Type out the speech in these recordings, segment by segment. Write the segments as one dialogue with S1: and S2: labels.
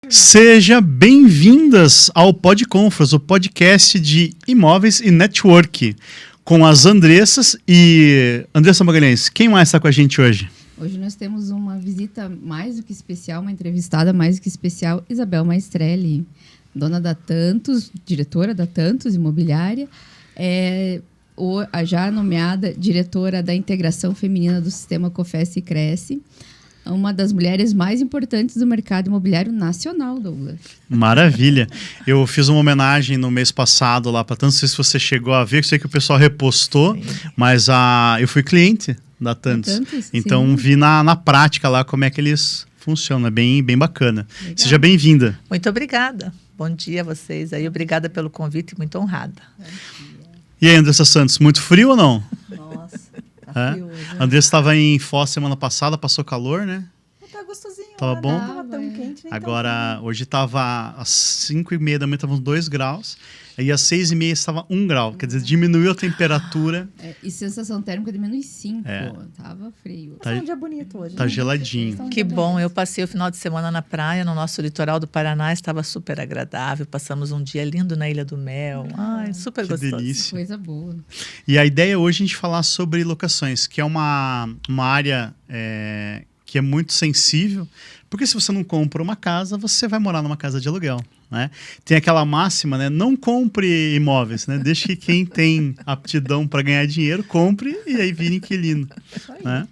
S1: Seja bem-vindas ao Podconfras, o podcast de imóveis e network, com as Andressas e... Andressa Magalhães, quem mais está com a gente hoje?
S2: Hoje nós temos uma visita mais do que especial, uma entrevistada mais do que especial, Isabel Maestrelli, dona da Tantos, diretora da Tantos Imobiliária, a já nomeada diretora da integração feminina do sistema Cofesse e Cresce, uma das mulheres mais importantes do mercado imobiliário nacional, Douglas.
S1: Maravilha. Eu fiz uma homenagem no mês passado lá para Tantos, não sei se você chegou a ver, eu sei que o pessoal repostou, sim, mas eu fui cliente da Tantos, então sim, vi na prática lá como é que eles funcionam, é bem bacana. Legal. Seja bem-vinda.
S3: Muito obrigada. Bom dia a vocês aí, obrigada pelo convite, muito honrada.
S1: E aí, Andressa Santos, muito frio ou não?
S3: Nossa, tá frio hoje.
S1: A Andressa estava em Foz semana passada, passou calor, né?
S3: Tá gostosinho.
S1: Tava bom?
S3: Não tava tão quente, nem
S1: agora,
S3: tão
S1: hoje estava às 5h30 da manhã, estava uns 2 graus. E às 6h30 estava 1 grau. Quer dizer, diminuiu a temperatura.
S2: E sensação térmica de -5. Tava frio.
S3: Tá um dia bonito hoje.
S1: Tá geladinho.
S3: Que bom. Eu passei o final de semana na praia, no nosso litoral do Paraná. Estava super agradável. Passamos um dia lindo na Ilha do Mel. Ai, super gostoso.
S1: Delícia.
S2: Coisa boa.
S1: E a ideia hoje é a gente falar sobre locações, que é uma área que é muito sensível. Porque se você não compra uma casa, você vai morar numa casa de aluguel, né? Tem aquela máxima, né? Não compre imóveis, né? Deixe que quem tem aptidão para ganhar dinheiro, compre e aí vire inquilino, né?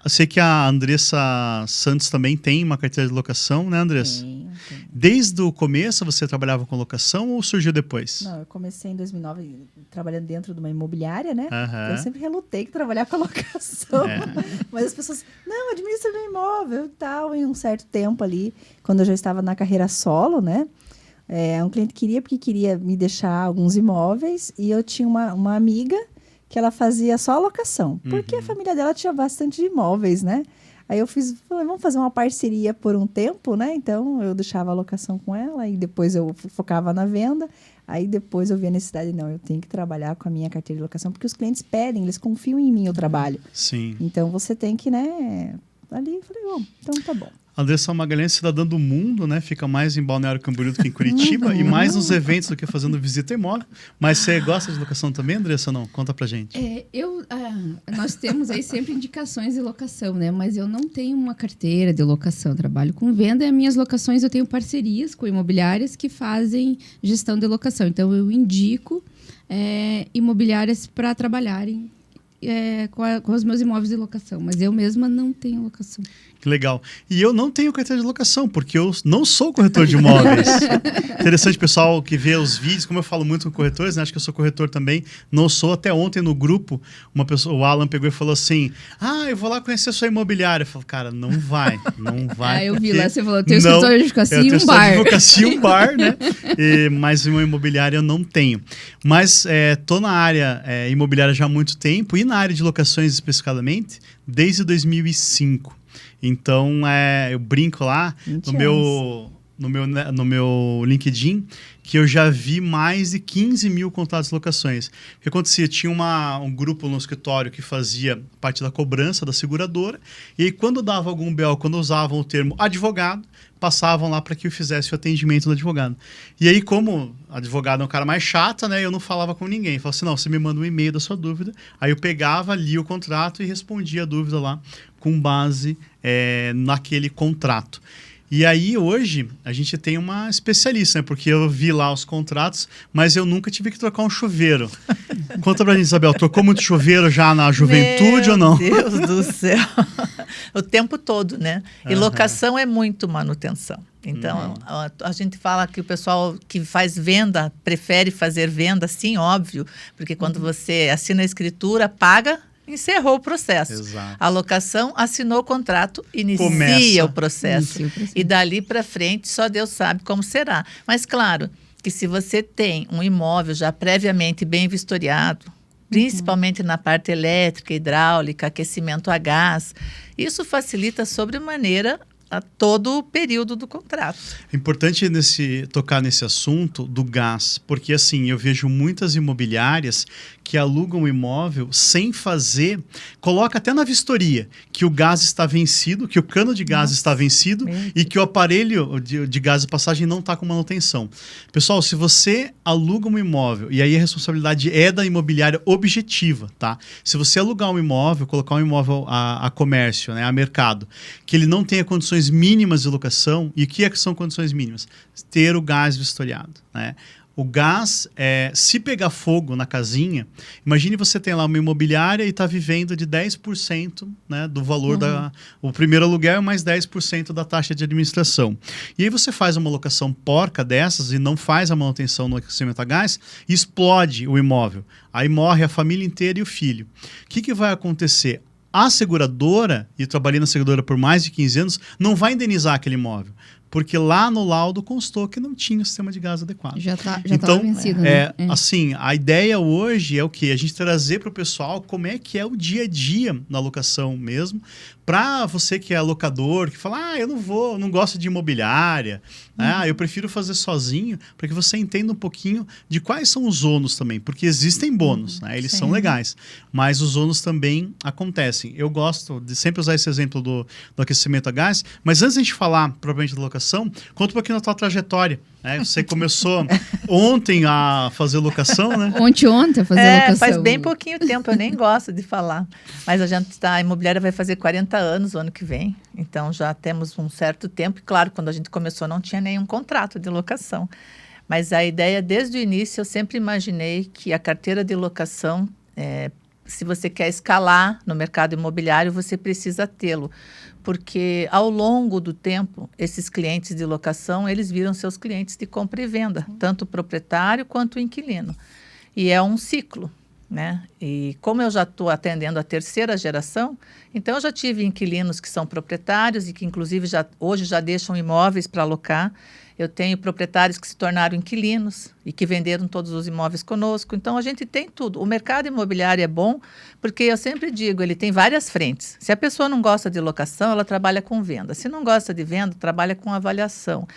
S1: Eu sei que a Andressa Santos também tem uma carteira de locação, né, Andressa?
S3: Sim.
S1: Desde o começo você trabalhava com locação ou surgiu depois?
S4: Não, eu comecei em 2009 trabalhando dentro de uma imobiliária, né?
S1: Uhum.
S4: Eu sempre relutei que trabalhar com locação. Mas as pessoas, não, administra meu imóvel e tal. Em um certo tempo ali, quando eu já estava na carreira solo, né? Um cliente porque queria me deixar alguns imóveis e eu tinha uma amiga que ela fazia só locação. Porque a família dela tinha bastante imóveis, né? Aí eu falei, vamos fazer uma parceria por um tempo, né? Então, eu deixava a locação com ela e depois eu focava na venda. Aí depois eu vi a necessidade, não, eu tenho que trabalhar com a minha carteira de locação, porque os clientes pedem, eles confiam em mim, o trabalho.
S1: Sim.
S4: Então, você tem que, né... Ali, eu falei, então tá bom.
S1: Andressa Magalhães, cidadã do mundo, né? Fica mais em Balneário Camboriú do que em Curitiba e mais nos eventos do que fazendo visita imóvel. Mas você gosta de locação também, Andressa, ou não? Conta pra gente.
S2: Nós temos aí sempre indicações de locação, né? Mas eu não tenho uma carteira de locação. Eu trabalho com venda e as minhas locações eu tenho parcerias com imobiliárias que fazem gestão de locação. Então, eu indico imobiliárias para trabalharem com os meus imóveis de locação. Mas eu mesma não tenho locação.
S1: Que legal. E eu não tenho carteira de locação, porque eu não sou corretor de imóveis. Interessante, pessoal que vê os vídeos, como eu falo muito com corretores, né? Acho que eu sou corretor também, não sou. Até ontem no grupo, o Alan pegou e falou assim, eu vou lá conhecer a sua imobiliária. Eu falei, cara, não vai.
S2: Eu vi lá, você falou, eu tenho escritório de advocacia e um bar.
S1: Eu tenho advocacia e um bar, né? Mas uma imobiliária eu não tenho. Mas tô na área imobiliária já há muito tempo e na área de locações especificamente, desde 2005. Então, eu brinco lá no meu LinkedIn que eu já vi mais de 15 mil contratos de locações. O que acontecia? Tinha um grupo no escritório que fazia parte da cobrança da seguradora e aí, quando dava algum BO, quando usavam o termo advogado, passavam lá para que eu fizesse o atendimento do advogado. E aí, como advogado é um cara mais chato, né, eu não falava com ninguém. Eu falava assim, não, você me manda um e-mail da sua dúvida. Aí eu pegava, lia o contrato e respondia a dúvida lá com base naquele contrato. E aí, hoje, a gente tem uma especialista, né? Porque eu vi lá os contratos, mas eu nunca tive que trocar um chuveiro. Conta pra gente, Isabel, trocou muito chuveiro já na juventude ou não?
S3: Meu Deus do céu! O tempo todo, né? E locação é muito manutenção. Então, a gente fala que o pessoal que faz venda prefere fazer venda, sim, óbvio, porque quando você assina a escritura, paga, encerrou o processo.
S1: Exato.
S3: A locação assinou o contrato, inicia o processo. E dali para frente, só Deus sabe como será. Mas, claro, que se você tem um imóvel já previamente bem vistoriado, principalmente na parte elétrica, hidráulica, aquecimento a gás, isso facilita sobremaneira a todo o período do contrato.
S1: É importante tocar nesse assunto do gás, porque assim, eu vejo muitas imobiliárias que alugam um imóvel sem fazer, coloca até na vistoria que o gás está vencido, que o cano de gás está vencido e que o aparelho de gás de passagem não está com manutenção. Pessoal, se você aluga um imóvel, e aí a responsabilidade é da imobiliária objetiva, tá? Se você alugar um imóvel, colocar um imóvel a comércio, né, a mercado, que ele não tenha condições mínimas de locação, e o que são condições mínimas? Ter o gás vistoriado, né? O gás, se pegar fogo na casinha, imagine você tem lá uma imobiliária e está vivendo de 10%, né, do valor o primeiro aluguel mais 10% da taxa de administração. E aí você faz uma locação porca dessas e não faz a manutenção no aquecimento a gás, e explode o imóvel. Aí morre a família inteira e o filho. O que vai acontecer? A seguradora, e eu trabalhei na seguradora por mais de 15 anos, não vai indenizar aquele imóvel. Porque lá no laudo constou que não tinha o sistema de gás adequado.
S2: Já estava
S1: então,
S2: vencido, né?
S1: Assim, a ideia hoje é o quê? A gente trazer para o pessoal como é que é o dia a dia na locação mesmo, para você que é locador, que fala, eu não gosto de imobiliária, eu prefiro fazer sozinho, para que você entenda um pouquinho de quais são os ônus também, porque existem bônus, né? Eles são legais, mas os ônus também acontecem. Eu gosto de sempre usar esse exemplo do aquecimento a gás, mas antes de a gente falar propriamente da locação, conta um pouquinho da tua trajetória. Você começou ontem a fazer locação, né?
S2: Ontem a fazer locação.
S3: Faz bem pouquinho tempo, eu nem gosto de falar. Mas a imobiliária vai fazer 40 anos o ano que vem. Então, já temos um certo tempo. E, claro, quando a gente começou, não tinha nenhum contrato de locação. Mas a ideia, desde o início, eu sempre imaginei que a carteira de locação, se você quer escalar no mercado imobiliário, você precisa tê-lo. Porque ao longo do tempo, esses clientes de locação, eles viram seus clientes de compra e venda, tanto o proprietário quanto o inquilino. E é um ciclo, né? E como eu já estou atendendo a terceira geração, então eu já tive inquilinos que são proprietários e que inclusive hoje já deixam imóveis para alocar. Eu tenho proprietários que se tornaram inquilinos e que venderam todos os imóveis conosco. Então, a gente tem tudo. O mercado imobiliário é bom porque, eu sempre digo, ele tem várias frentes. Se a pessoa não gosta de locação, ela trabalha com venda. Se não gosta de venda, trabalha com avaliação.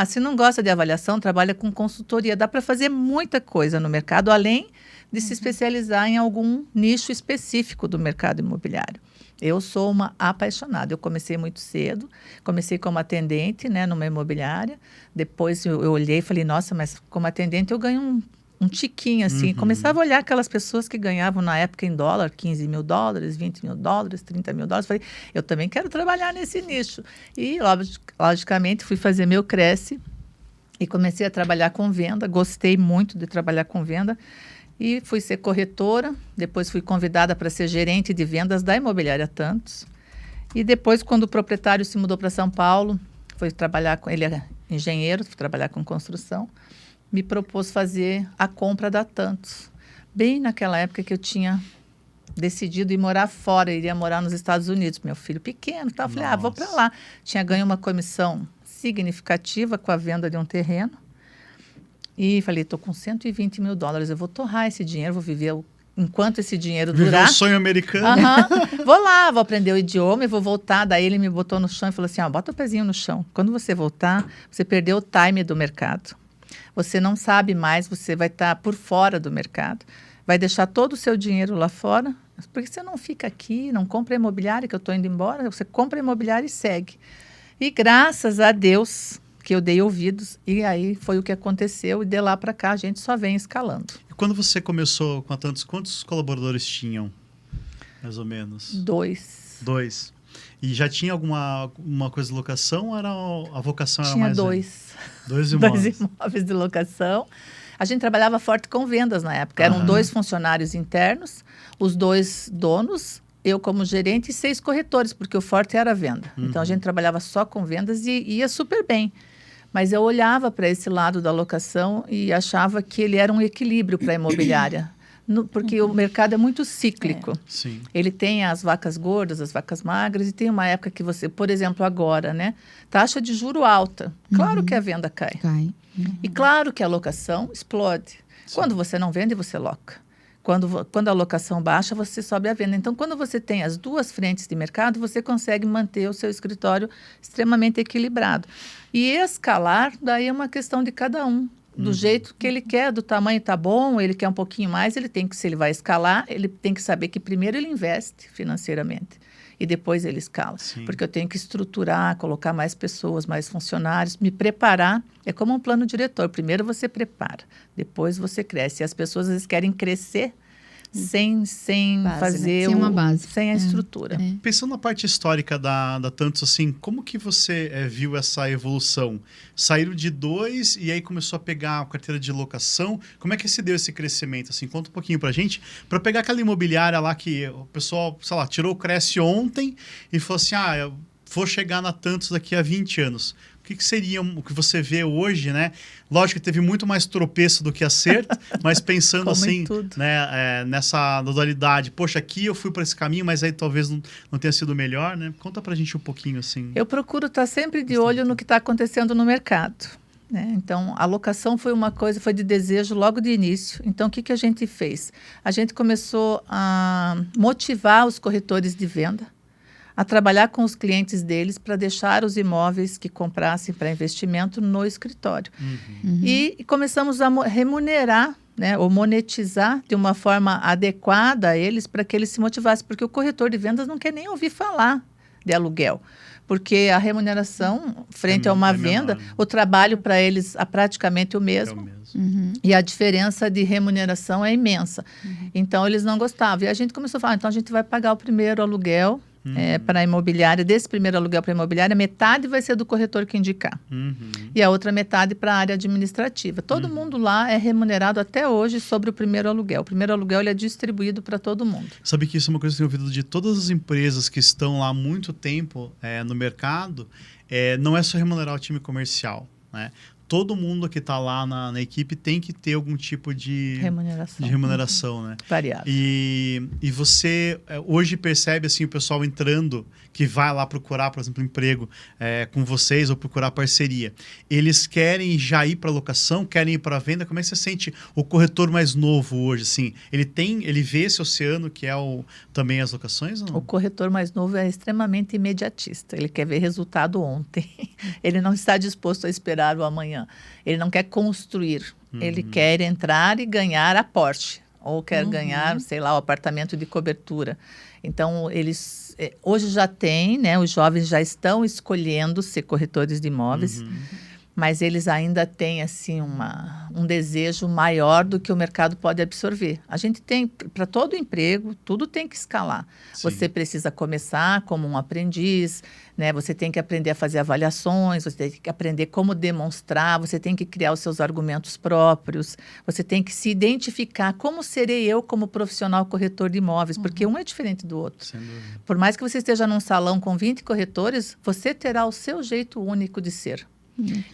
S3: Se não gosta de avaliação, trabalha com consultoria. Dá para fazer muita coisa no mercado, além de se especializar em algum nicho específico do mercado imobiliário. Eu sou uma apaixonada. Eu comecei muito cedo, comecei como atendente, né, numa imobiliária. Depois eu olhei e falei, nossa, mas como atendente eu ganho um tiquinho, assim. Começava a olhar aquelas pessoas que ganhavam na época em dólar, $15 mil, $20 mil, $30 mil. Falei, eu também quero trabalhar nesse nicho. E, logicamente, fui fazer meu Cresce e comecei a trabalhar com venda. Gostei muito de trabalhar com venda. E fui ser corretora, depois fui convidada para ser gerente de vendas da Imobiliária Tantos. E depois, quando o proprietário se mudou para São Paulo, foi trabalhar com ele, é engenheiro, foi trabalhar com construção, me propôs fazer a compra da Tantos. Bem naquela época que eu tinha decidido ir morar fora, iria morar nos Estados Unidos, meu filho pequeno, tal. Falei, vou para lá. Tinha ganho uma comissão significativa com a venda de um terreno. E falei, estou com $120 mil, eu vou torrar esse dinheiro, vou viver enquanto esse dinheiro durar.
S1: Viver o sonho americano.
S3: Vou lá, vou aprender o idioma e vou voltar. Daí ele me botou no chão e falou assim, bota o pezinho no chão. Quando você voltar, você perdeu o time do mercado. Você não sabe mais, você vai estar por fora do mercado. Vai deixar todo o seu dinheiro lá fora. Por que você não fica aqui, não compra imobiliária, que eu estou indo embora? Você compra imobiliária e segue. E graças a Deus que eu dei ouvidos, e aí foi o que aconteceu, e de lá para cá a gente só vem escalando.
S1: E quando você começou com a Tantos, quantos colaboradores tinham, mais ou menos?
S3: 2.
S1: 2. E já tinha alguma coisa de locação ou a vocação
S3: tinha
S1: era mais...
S3: 2.
S1: 2 imóveis.
S3: 2 imóveis de locação. A gente trabalhava forte com vendas na época. Eram 2 funcionários internos, os 2 donos, eu como gerente e 6 corretores, porque o forte era a venda. Então, a gente trabalhava só com vendas e ia super bem. Mas eu olhava para esse lado da locação e achava que ele era um equilíbrio para a imobiliária. Porque o mercado é muito cíclico.
S1: Sim.
S3: Ele tem as vacas gordas, as vacas magras, e tem uma época que você, por exemplo, agora, né? Taxa de juro alta. Claro que a venda cai. E claro que a locação explode. Sim. Quando você não vende, você loca. Quando a locação baixa, você sobe a venda. Então, quando você tem as 2 frentes de mercado, você consegue manter o seu escritório extremamente equilibrado. E escalar, daí é uma questão de cada um. do jeito que ele quer, do tamanho tá bom, ele quer um pouquinho mais, se ele vai escalar, ele tem que saber que primeiro ele investe financeiramente e depois ele escala.
S1: Sim.
S3: Porque eu tenho que estruturar, colocar mais pessoas, mais funcionários, me preparar. É como um plano diretor. Primeiro você prepara, depois você cresce. E as pessoas às vezes querem crescer sem
S4: base,
S3: fazer
S2: Sem uma base.
S3: sem a estrutura.
S1: Pensando na parte histórica da Tantos, assim, como que você viu essa evolução? Saíram de 2 e aí começou a pegar a carteira de locação. Como é que se deu esse crescimento? Assim, conta um pouquinho pra gente. Para pegar aquela imobiliária lá que o pessoal, sei lá, tirou o Cresce ontem e falou assim, eu vou chegar na Tantos daqui a 20 anos. O que seria o que você vê hoje, né? Lógico que teve muito mais tropeço do que acerto, mas pensando assim, né, nessa modalidade, poxa, aqui eu fui para esse caminho, mas aí talvez não tenha sido melhor, né? Conta pra gente um pouquinho assim.
S3: Eu procuro estar sempre de olho no que está acontecendo no mercado, né? Então, a locação foi foi de desejo logo de início. Então, o que a gente fez? A gente começou a motivar os corretores de venda a trabalhar com os clientes deles para deixar os imóveis que comprassem para investimento no escritório. E começamos a remunerar, né, ou monetizar de uma forma adequada a eles para que eles se motivassem, porque o corretor de vendas não quer nem ouvir falar de aluguel, porque a remuneração frente a uma venda,
S1: menor, né?
S3: o trabalho para eles é praticamente o mesmo. E a diferença de remuneração é imensa. Então, eles não gostavam. E a gente começou a falar, então a gente vai pagar o primeiro aluguel para a imobiliária, desse primeiro aluguel para a imobiliária, metade vai ser do corretor que indicar. E a outra metade para a área administrativa. Todo mundo lá é remunerado até hoje sobre o primeiro aluguel. O primeiro aluguel ele é distribuído para todo mundo.
S1: Sabe que isso é uma coisa que eu tenho ouvido de todas as empresas que estão lá há muito tempo no mercado, não é só remunerar o time comercial, né? Todo mundo que está lá na equipe tem que ter algum tipo de remuneração, né?
S3: Variável.
S1: E você hoje percebe assim, o pessoal entrando, que vai lá procurar, por exemplo, emprego com vocês ou procurar parceria. Eles querem já ir para locação, querem ir para venda? Como é que você sente o corretor mais novo hoje? Assim, ele vê esse oceano que é também as locações? Ou não?
S3: O corretor mais novo é extremamente imediatista. Ele quer ver resultado ontem. Ele não está disposto a esperar o amanhã. Ele não quer construir. Ele quer entrar e ganhar aporte. Ou quer ganhar, sei lá, o apartamento de cobertura. Então, eles hoje já têm, né? Os jovens já estão escolhendo ser corretores de imóveis. Mas eles ainda têm assim, um desejo maior do que o mercado pode absorver. A gente tem, para todo emprego, tudo tem que escalar. Sim. Você precisa começar como um aprendiz, né? Você tem que aprender a fazer avaliações, você tem que aprender como demonstrar, você tem que criar os seus argumentos próprios, você tem que se identificar como serei eu como profissional corretor de imóveis, porque um é diferente do outro.
S1: Sem dúvida.
S3: Por mais que você esteja num salão com 20 corretores, você terá o seu jeito único de ser.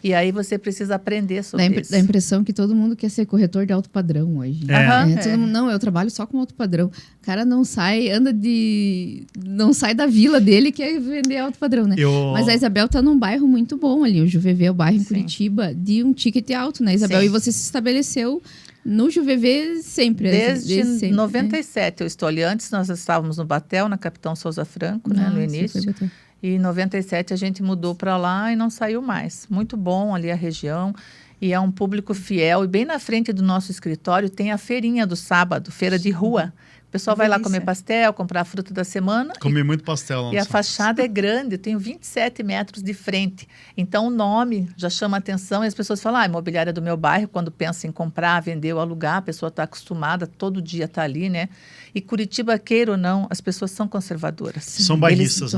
S3: E aí você precisa aprender sobre isso.
S2: Dá a impressão que todo mundo quer ser corretor de alto padrão hoje. Todo mundo, não, eu trabalho só com alto padrão. O cara não sai, não sai da vila dele e quer vender alto padrão, né? Mas a Isabel tá num bairro muito bom ali. O JuVV é o bairro em Curitiba de um ticket alto, né, Isabel? Sim. E você se estabeleceu no JuVV sempre.
S3: Desde sempre, 97 eu estou ali. Antes nós estávamos no Batel, na Capitão Souza Franco, né, no início. E em 97 a gente mudou para lá e não saiu mais. Muito bom ali a região. E é um público fiel. E bem na frente do nosso escritório tem a feirinha do sábado, feira de rua. O pessoal vai lá comer pastel, comprar a fruta da semana.
S1: Comer muito pastel.
S3: E a fachada é grande, eu tenho 27 metros de frente. Então, o nome já chama atenção e as pessoas falam, imobiliária do meu bairro, quando pensa em comprar, vender ou alugar, a pessoa está acostumada, todo dia está ali, né? E Curitiba, queira ou não, as pessoas são conservadoras.
S1: São bairristas,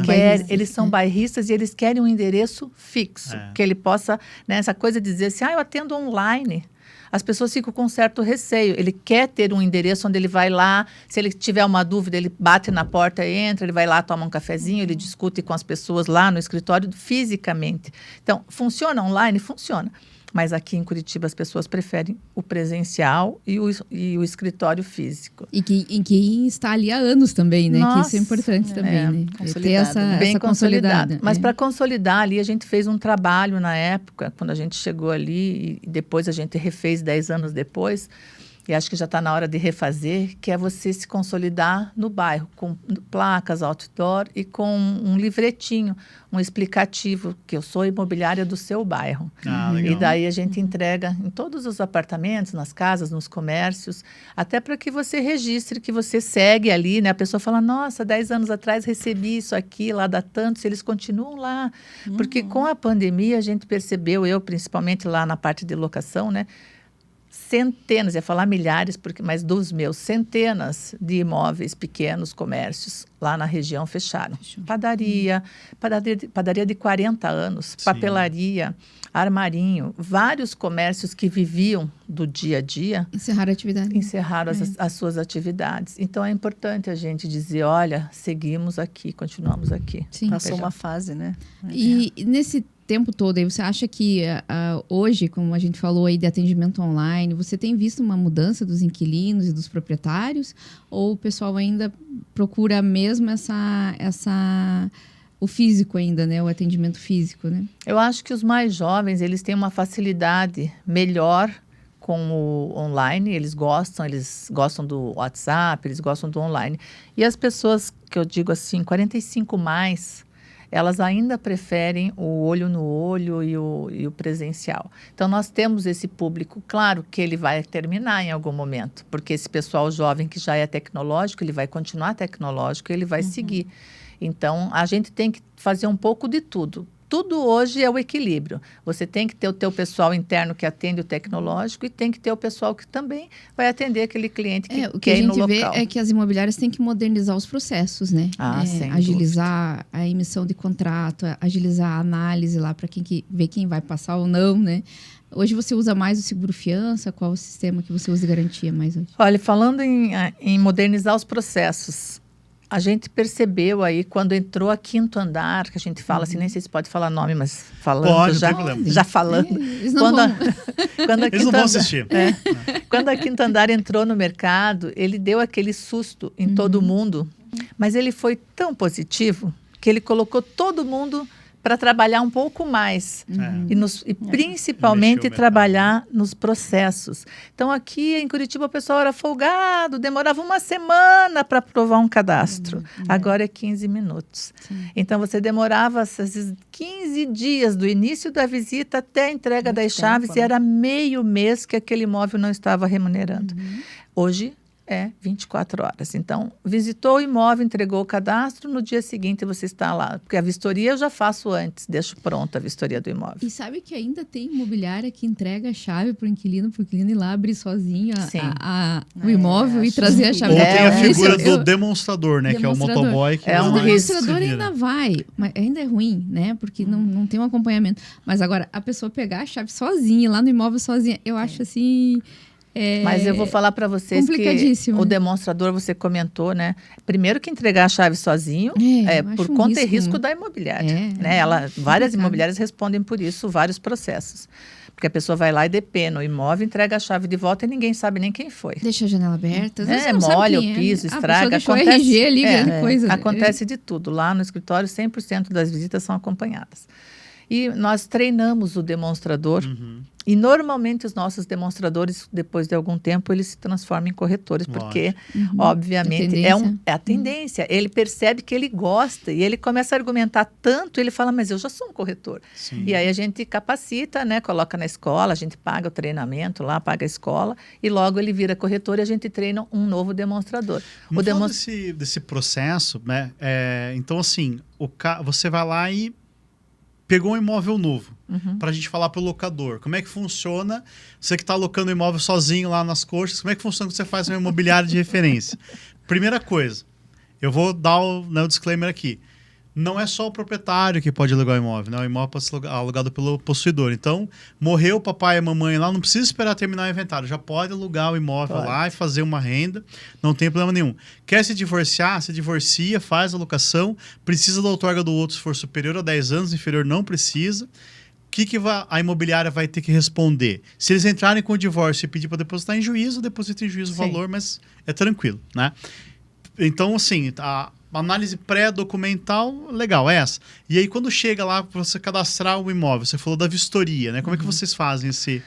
S3: Eles são bairristas e eles querem um endereço fixo, que ele possa, né, essa coisa de dizer assim, eu atendo online. As pessoas ficam com um certo receio. Ele quer ter um endereço onde ele vai lá, se ele tiver uma dúvida, ele bate na porta e entra, ele vai lá, toma um cafezinho, ele discute com as pessoas lá no escritório fisicamente. Então, funciona online? Funciona. Mas aqui em Curitiba as pessoas preferem o presencial e o escritório físico.
S2: E quem está ali há anos também, né?
S3: Nossa,
S2: que isso é importante também, né?
S3: Ter essa consolidada. Mas para consolidar ali, a gente fez um trabalho na época, quando a gente chegou ali, e depois a gente refez 10 anos depois, e acho que já está na hora de refazer, que é você se consolidar no bairro, com placas, outdoor e com um livretinho, um explicativo, que eu sou imobiliária do seu bairro.
S1: Legal.
S3: E daí a gente entrega em todos os apartamentos, nas casas, nos comércios, até para que você registre, que você segue ali, né? A pessoa fala, nossa, 10 anos atrás recebi isso aqui, lá dá tanto, eles continuam lá. Porque com a pandemia a gente percebeu, eu principalmente lá na parte de locação, né? Centenas, ia falar milhares, mas dos meus, centenas de imóveis, pequenos comércios lá na região fecharam. Padaria de 40 anos, papelaria, armarinho, vários comércios que viviam do dia a dia.
S2: Encerraram a atividade.
S3: Encerraram as suas atividades. Então, é importante a gente dizer, olha, seguimos aqui, continuamos aqui.
S2: Sim.
S4: Passou uma fase, né?
S2: E nesse tempo todo aí, você acha que hoje, como a gente falou aí de atendimento online, você tem visto uma mudança dos inquilinos e dos proprietários? Ou o pessoal ainda procura mesmo o físico ainda, né? O atendimento físico, né?
S3: Eu acho que os mais jovens, eles têm uma facilidade melhor com o online, eles gostam do WhatsApp, eles gostam do online. E as pessoas, que eu digo assim, 45 mais, elas ainda preferem o olho no olho e o presencial. Então, nós temos esse público, claro que ele vai terminar em algum momento, porque esse pessoal jovem que já é tecnológico, ele vai continuar tecnológico, ele vai seguir. Então, a gente tem que fazer um pouco de tudo. Tudo hoje é o equilíbrio. Você tem que ter o teu pessoal interno que atende o tecnológico e tem que ter o pessoal que também vai atender aquele cliente que quer ir no local. O que a gente vê é
S2: que as imobiliárias têm que modernizar os processos, né?
S3: Sem
S2: agilizar
S3: dúvida.
S2: A emissão de contrato, agilizar a análise lá para ver quem vai passar ou não, né? Hoje você usa mais o seguro-fiança? Qual o sistema que você usa de garantia mais hoje?
S3: Olha, falando em modernizar os processos, a gente percebeu aí, quando entrou a Quinto Andar, que a gente fala assim, nem sei se pode falar nome, mas falando
S1: pode,
S3: já falando.
S2: Eles não vão.
S1: Eles não vão assistir.
S3: Quando a Quinto Andar entrou no mercado, ele deu aquele susto em todo mundo, mas ele foi tão positivo que ele colocou todo mundo para trabalhar um pouco mais e principalmente trabalhar nos processos. Então, aqui em Curitiba, o pessoal era folgado, demorava uma semana para aprovar um cadastro. Agora é 15 minutos. Então, você demorava esses 15 dias do início da visita até a entrega das chaves, e era meio mês que aquele imóvel não estava remunerando. Hoje é 24 horas. Então, visitou o imóvel, entregou o cadastro, no dia seguinte você está lá. Porque a vistoria eu já faço antes, deixo pronta a vistoria do imóvel.
S2: E sabe que ainda tem imobiliária que entrega a chave para o inquilino ir lá abrir sozinho o imóvel e trazer a chave.
S1: Ou tem a figura do demonstrador, né? Que é o motoboy. Que
S2: o demonstrador ainda vai, mas ainda é ruim, né? Porque não tem um acompanhamento. Mas agora, a pessoa pegar a chave sozinha, lá no imóvel sozinha, eu acho assim...
S3: Mas eu vou falar para vocês que o demonstrador, você comentou, né? Primeiro que entregar a chave sozinho por conta e risco da imobiliária. Né? Várias imobiliárias respondem por isso, vários processos. Porque a pessoa vai lá e depena o imóvel, entrega a chave de volta e ninguém sabe nem quem foi.
S2: Deixa a janela aberta.
S3: Molha o piso, estraga.
S2: Acontece, RG ali, coisa.
S3: Acontece de tudo. Lá no escritório, 100% das visitas são acompanhadas. E nós treinamos o demonstrador e normalmente os nossos demonstradores, depois de algum tempo, eles se transformam em corretores, porque, obviamente, é a tendência. Ele percebe que ele gosta e ele começa a argumentar tanto, ele fala, mas eu já sou um corretor.
S1: Sim.
S3: E aí a gente capacita, né, coloca na escola, a gente paga o treinamento lá, paga a escola, e logo ele vira corretor e a gente treina um novo demonstrador.
S1: Desse processo, né? Então, assim, você vai lá e pegou um imóvel novo, para a gente falar para o locador. Como é que funciona? Você que está alocando o imóvel sozinho lá nas coxas, como é que funciona quando você faz uma imobiliária de referência? Primeira coisa, eu vou dar o disclaimer aqui. Não é só o proprietário que pode alugar o imóvel, né? O imóvel pode ser alugado pelo possuidor. Então, morreu o papai e a mamãe lá, não precisa esperar terminar o inventário. Já pode alugar o imóvel lá e fazer uma renda, não tem problema nenhum. Quer se divorciar? Se divorcia, faz a locação. Precisa da outorga do outro se for superior a 10 anos, inferior não precisa. O que a imobiliária vai ter que responder? Se eles entrarem com o divórcio e pedir para depositar em juízo, deposita em juízo o valor, mas é tranquilo, né? Então, assim, a análise pré-documental, legal, é essa. E aí, quando chega lá para você cadastrar o imóvel, você falou da vistoria, né? Como é que vocês fazem esse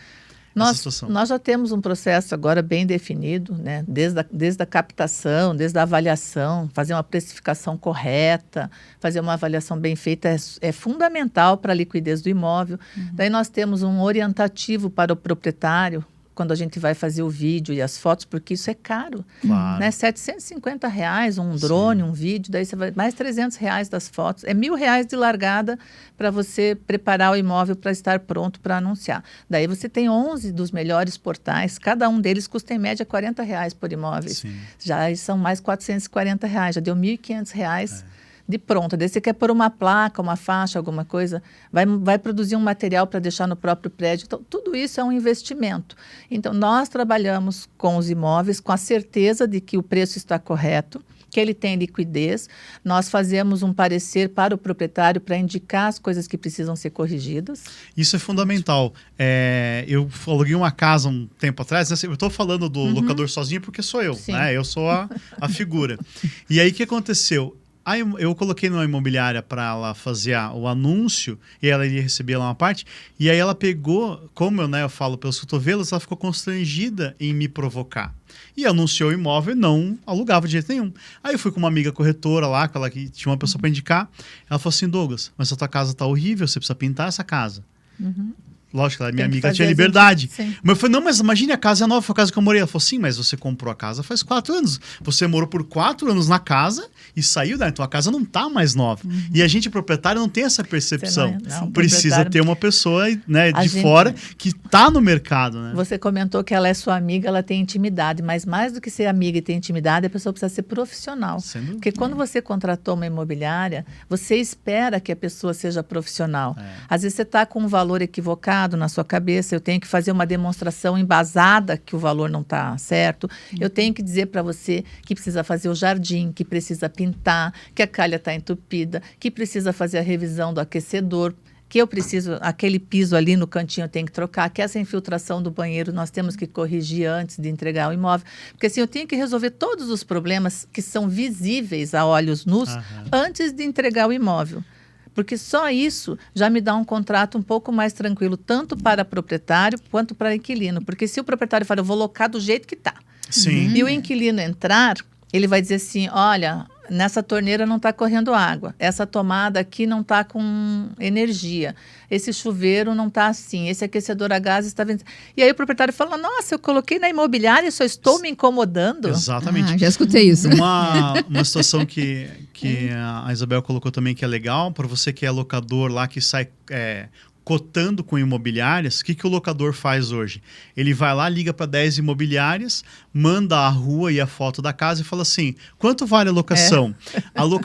S1: essa situação?
S3: Nós já temos um processo agora bem definido, né? Desde a captação, desde a avaliação, fazer uma precificação correta, fazer uma avaliação bem feita é fundamental para a liquidez do imóvel. Daí nós temos um orientativo para o proprietário, quando a gente vai fazer o vídeo e as fotos, porque isso é caro.
S1: Claro.
S3: Né? R$750 um drone, um vídeo, daí você vai mais R$300 das fotos. É R$1.000 de largada para você preparar o imóvel para estar pronto para anunciar. Daí você tem 11 dos melhores portais, cada um deles custa em média R$40 por imóvel. Já são mais R$440, já deu R$1.500. De pronto, daí você quer pôr uma placa, uma faixa, alguma coisa, vai produzir um material para deixar no próprio prédio. Então, tudo isso é um investimento. Então, nós trabalhamos com os imóveis com a certeza de que o preço está correto, que ele tem liquidez. Nós fazemos um parecer para o proprietário para indicar as coisas que precisam ser corrigidas.
S1: Isso é fundamental. Eu aluguei uma casa um tempo atrás, eu estou falando do locador sozinho porque sou eu, né? Eu sou a figura. E aí, o que aconteceu? Aí eu coloquei numa imobiliária para ela fazer o anúncio e ela iria receber lá uma parte. E aí ela pegou, como eu falo pelos cotovelos, ela ficou constrangida em me provocar. E anunciou o imóvel e não alugava de jeito nenhum. Aí eu fui com uma amiga corretora lá, aquela que tinha uma pessoa para indicar. Ela falou assim, Douglas, mas a tua casa tá horrível, você precisa pintar essa casa. Lógico, ela é minha amiga, tinha liberdade. Mas eu falei, não, mas imagine, a casa é nova, foi a casa que eu morei. Ela falou, sim, mas você comprou a casa faz 4 anos. Você morou por 4 anos na casa e saiu daí, então a casa não tá mais nova. E a gente, proprietário, não tem essa percepção.
S3: Não,
S1: precisa ter uma pessoa, né, de fora que tá no mercado. Né?
S3: Você comentou que ela é sua amiga, ela tem intimidade, mas mais do que ser amiga e ter intimidade, a pessoa precisa ser profissional. Porque quando você contratou uma imobiliária, você espera que a pessoa seja profissional. Às vezes você está com um valor equivocado na sua cabeça, eu tenho que fazer uma demonstração embasada que o valor não está certo, eu tenho que dizer para você que precisa fazer o jardim, que precisa pintar, que a calha está entupida, que precisa fazer a revisão do aquecedor, que eu preciso, aquele piso ali no cantinho eu tenho que trocar, que essa infiltração do banheiro nós temos que corrigir antes de entregar o imóvel, porque assim eu tenho que resolver todos os problemas que são visíveis a olhos nus antes de entregar o imóvel. Porque só isso já me dá um contrato um pouco mais tranquilo, tanto para proprietário quanto para inquilino. Porque se o proprietário fala, eu vou locar do jeito que está. E o inquilino entrar, ele vai dizer assim, olha, nessa torneira não está correndo água, essa tomada aqui não está com energia, esse chuveiro não está assim, esse aquecedor a gás está... E aí o proprietário fala, nossa, eu coloquei na imobiliária e só estou me incomodando.
S1: Exatamente.
S2: Já escutei isso.
S1: Uma situação que a Isabel colocou também que é legal, para você que é locador lá, que sai... cotando com imobiliárias, o que o locador faz hoje? Ele vai lá, liga para 10 imobiliárias, manda a rua e a foto da casa e fala assim, quanto vale a locação?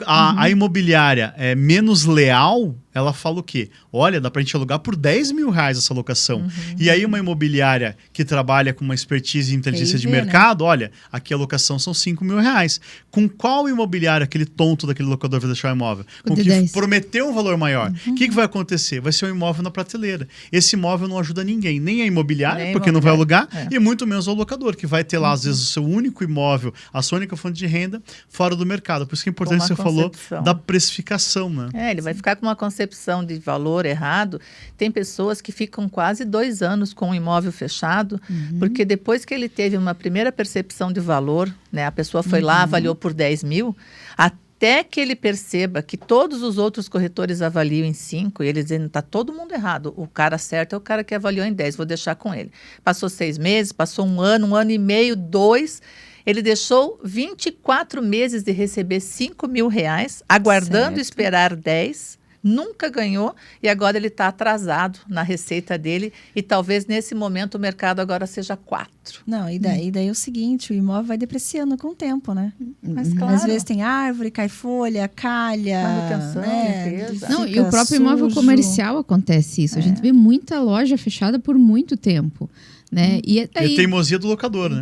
S1: A imobiliária é menos leal, ela fala o quê? Olha, dá para a gente alugar por R$10.000 essa locação. E aí uma imobiliária que trabalha com uma expertise e inteligência de mercado, olha, aqui a locação são R$5.000. Com qual imobiliária aquele tonto daquele locador vai deixar o imóvel? Com que prometeu um valor maior. O que vai acontecer? Vai ser um imóvel na prateleira. Esse imóvel não ajuda ninguém, nem a imobiliária, porque não vai alugar, e muito menos ao locador, que vai ter lá, às vezes, o seu único imóvel, a sua única fonte de renda, fora do mercado. Por isso que é importante que você falou da precificação. Né?
S3: Ele vai ficar com uma concepção de valor errado. Tem pessoas que ficam quase 2 anos com o imóvel fechado, porque depois que ele teve uma primeira percepção de valor, né, a pessoa foi lá, avaliou por 10 mil, até que ele perceba que todos os outros corretores avaliam em 5, e ele dizendo, está todo mundo errado, o cara certo é o cara que avaliou em 10, vou deixar com ele. Passou 6 meses, passou 1 ano e meio, 2, ele deixou 24 meses de receber R$5.000, aguardando esperar 10, nunca ganhou e agora ele está atrasado na receita dele e talvez nesse momento o mercado agora seja 4.
S4: Não, e daí é o seguinte, o imóvel vai depreciando com o tempo, né?
S3: Mas claro.
S4: Às vezes tem árvore, cai folha, calha,
S3: manutenção,
S4: limpeza.
S2: Não, e o próprio imóvel comercial acontece isso. A gente vê muita loja fechada por muito tempo. Né? E daí,
S1: teimosia do locador, né?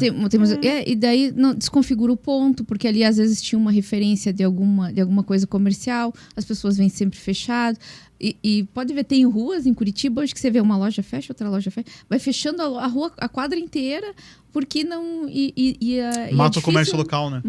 S2: E daí não, desconfigura o ponto, porque ali às vezes tinha uma referência de alguma coisa comercial, as pessoas vêm sempre fechado. E pode ver, tem ruas em Curitiba hoje que você vê uma loja fecha, outra loja fecha, vai fechando a rua, a quadra inteira, por que não...
S1: Mata o comércio local, né?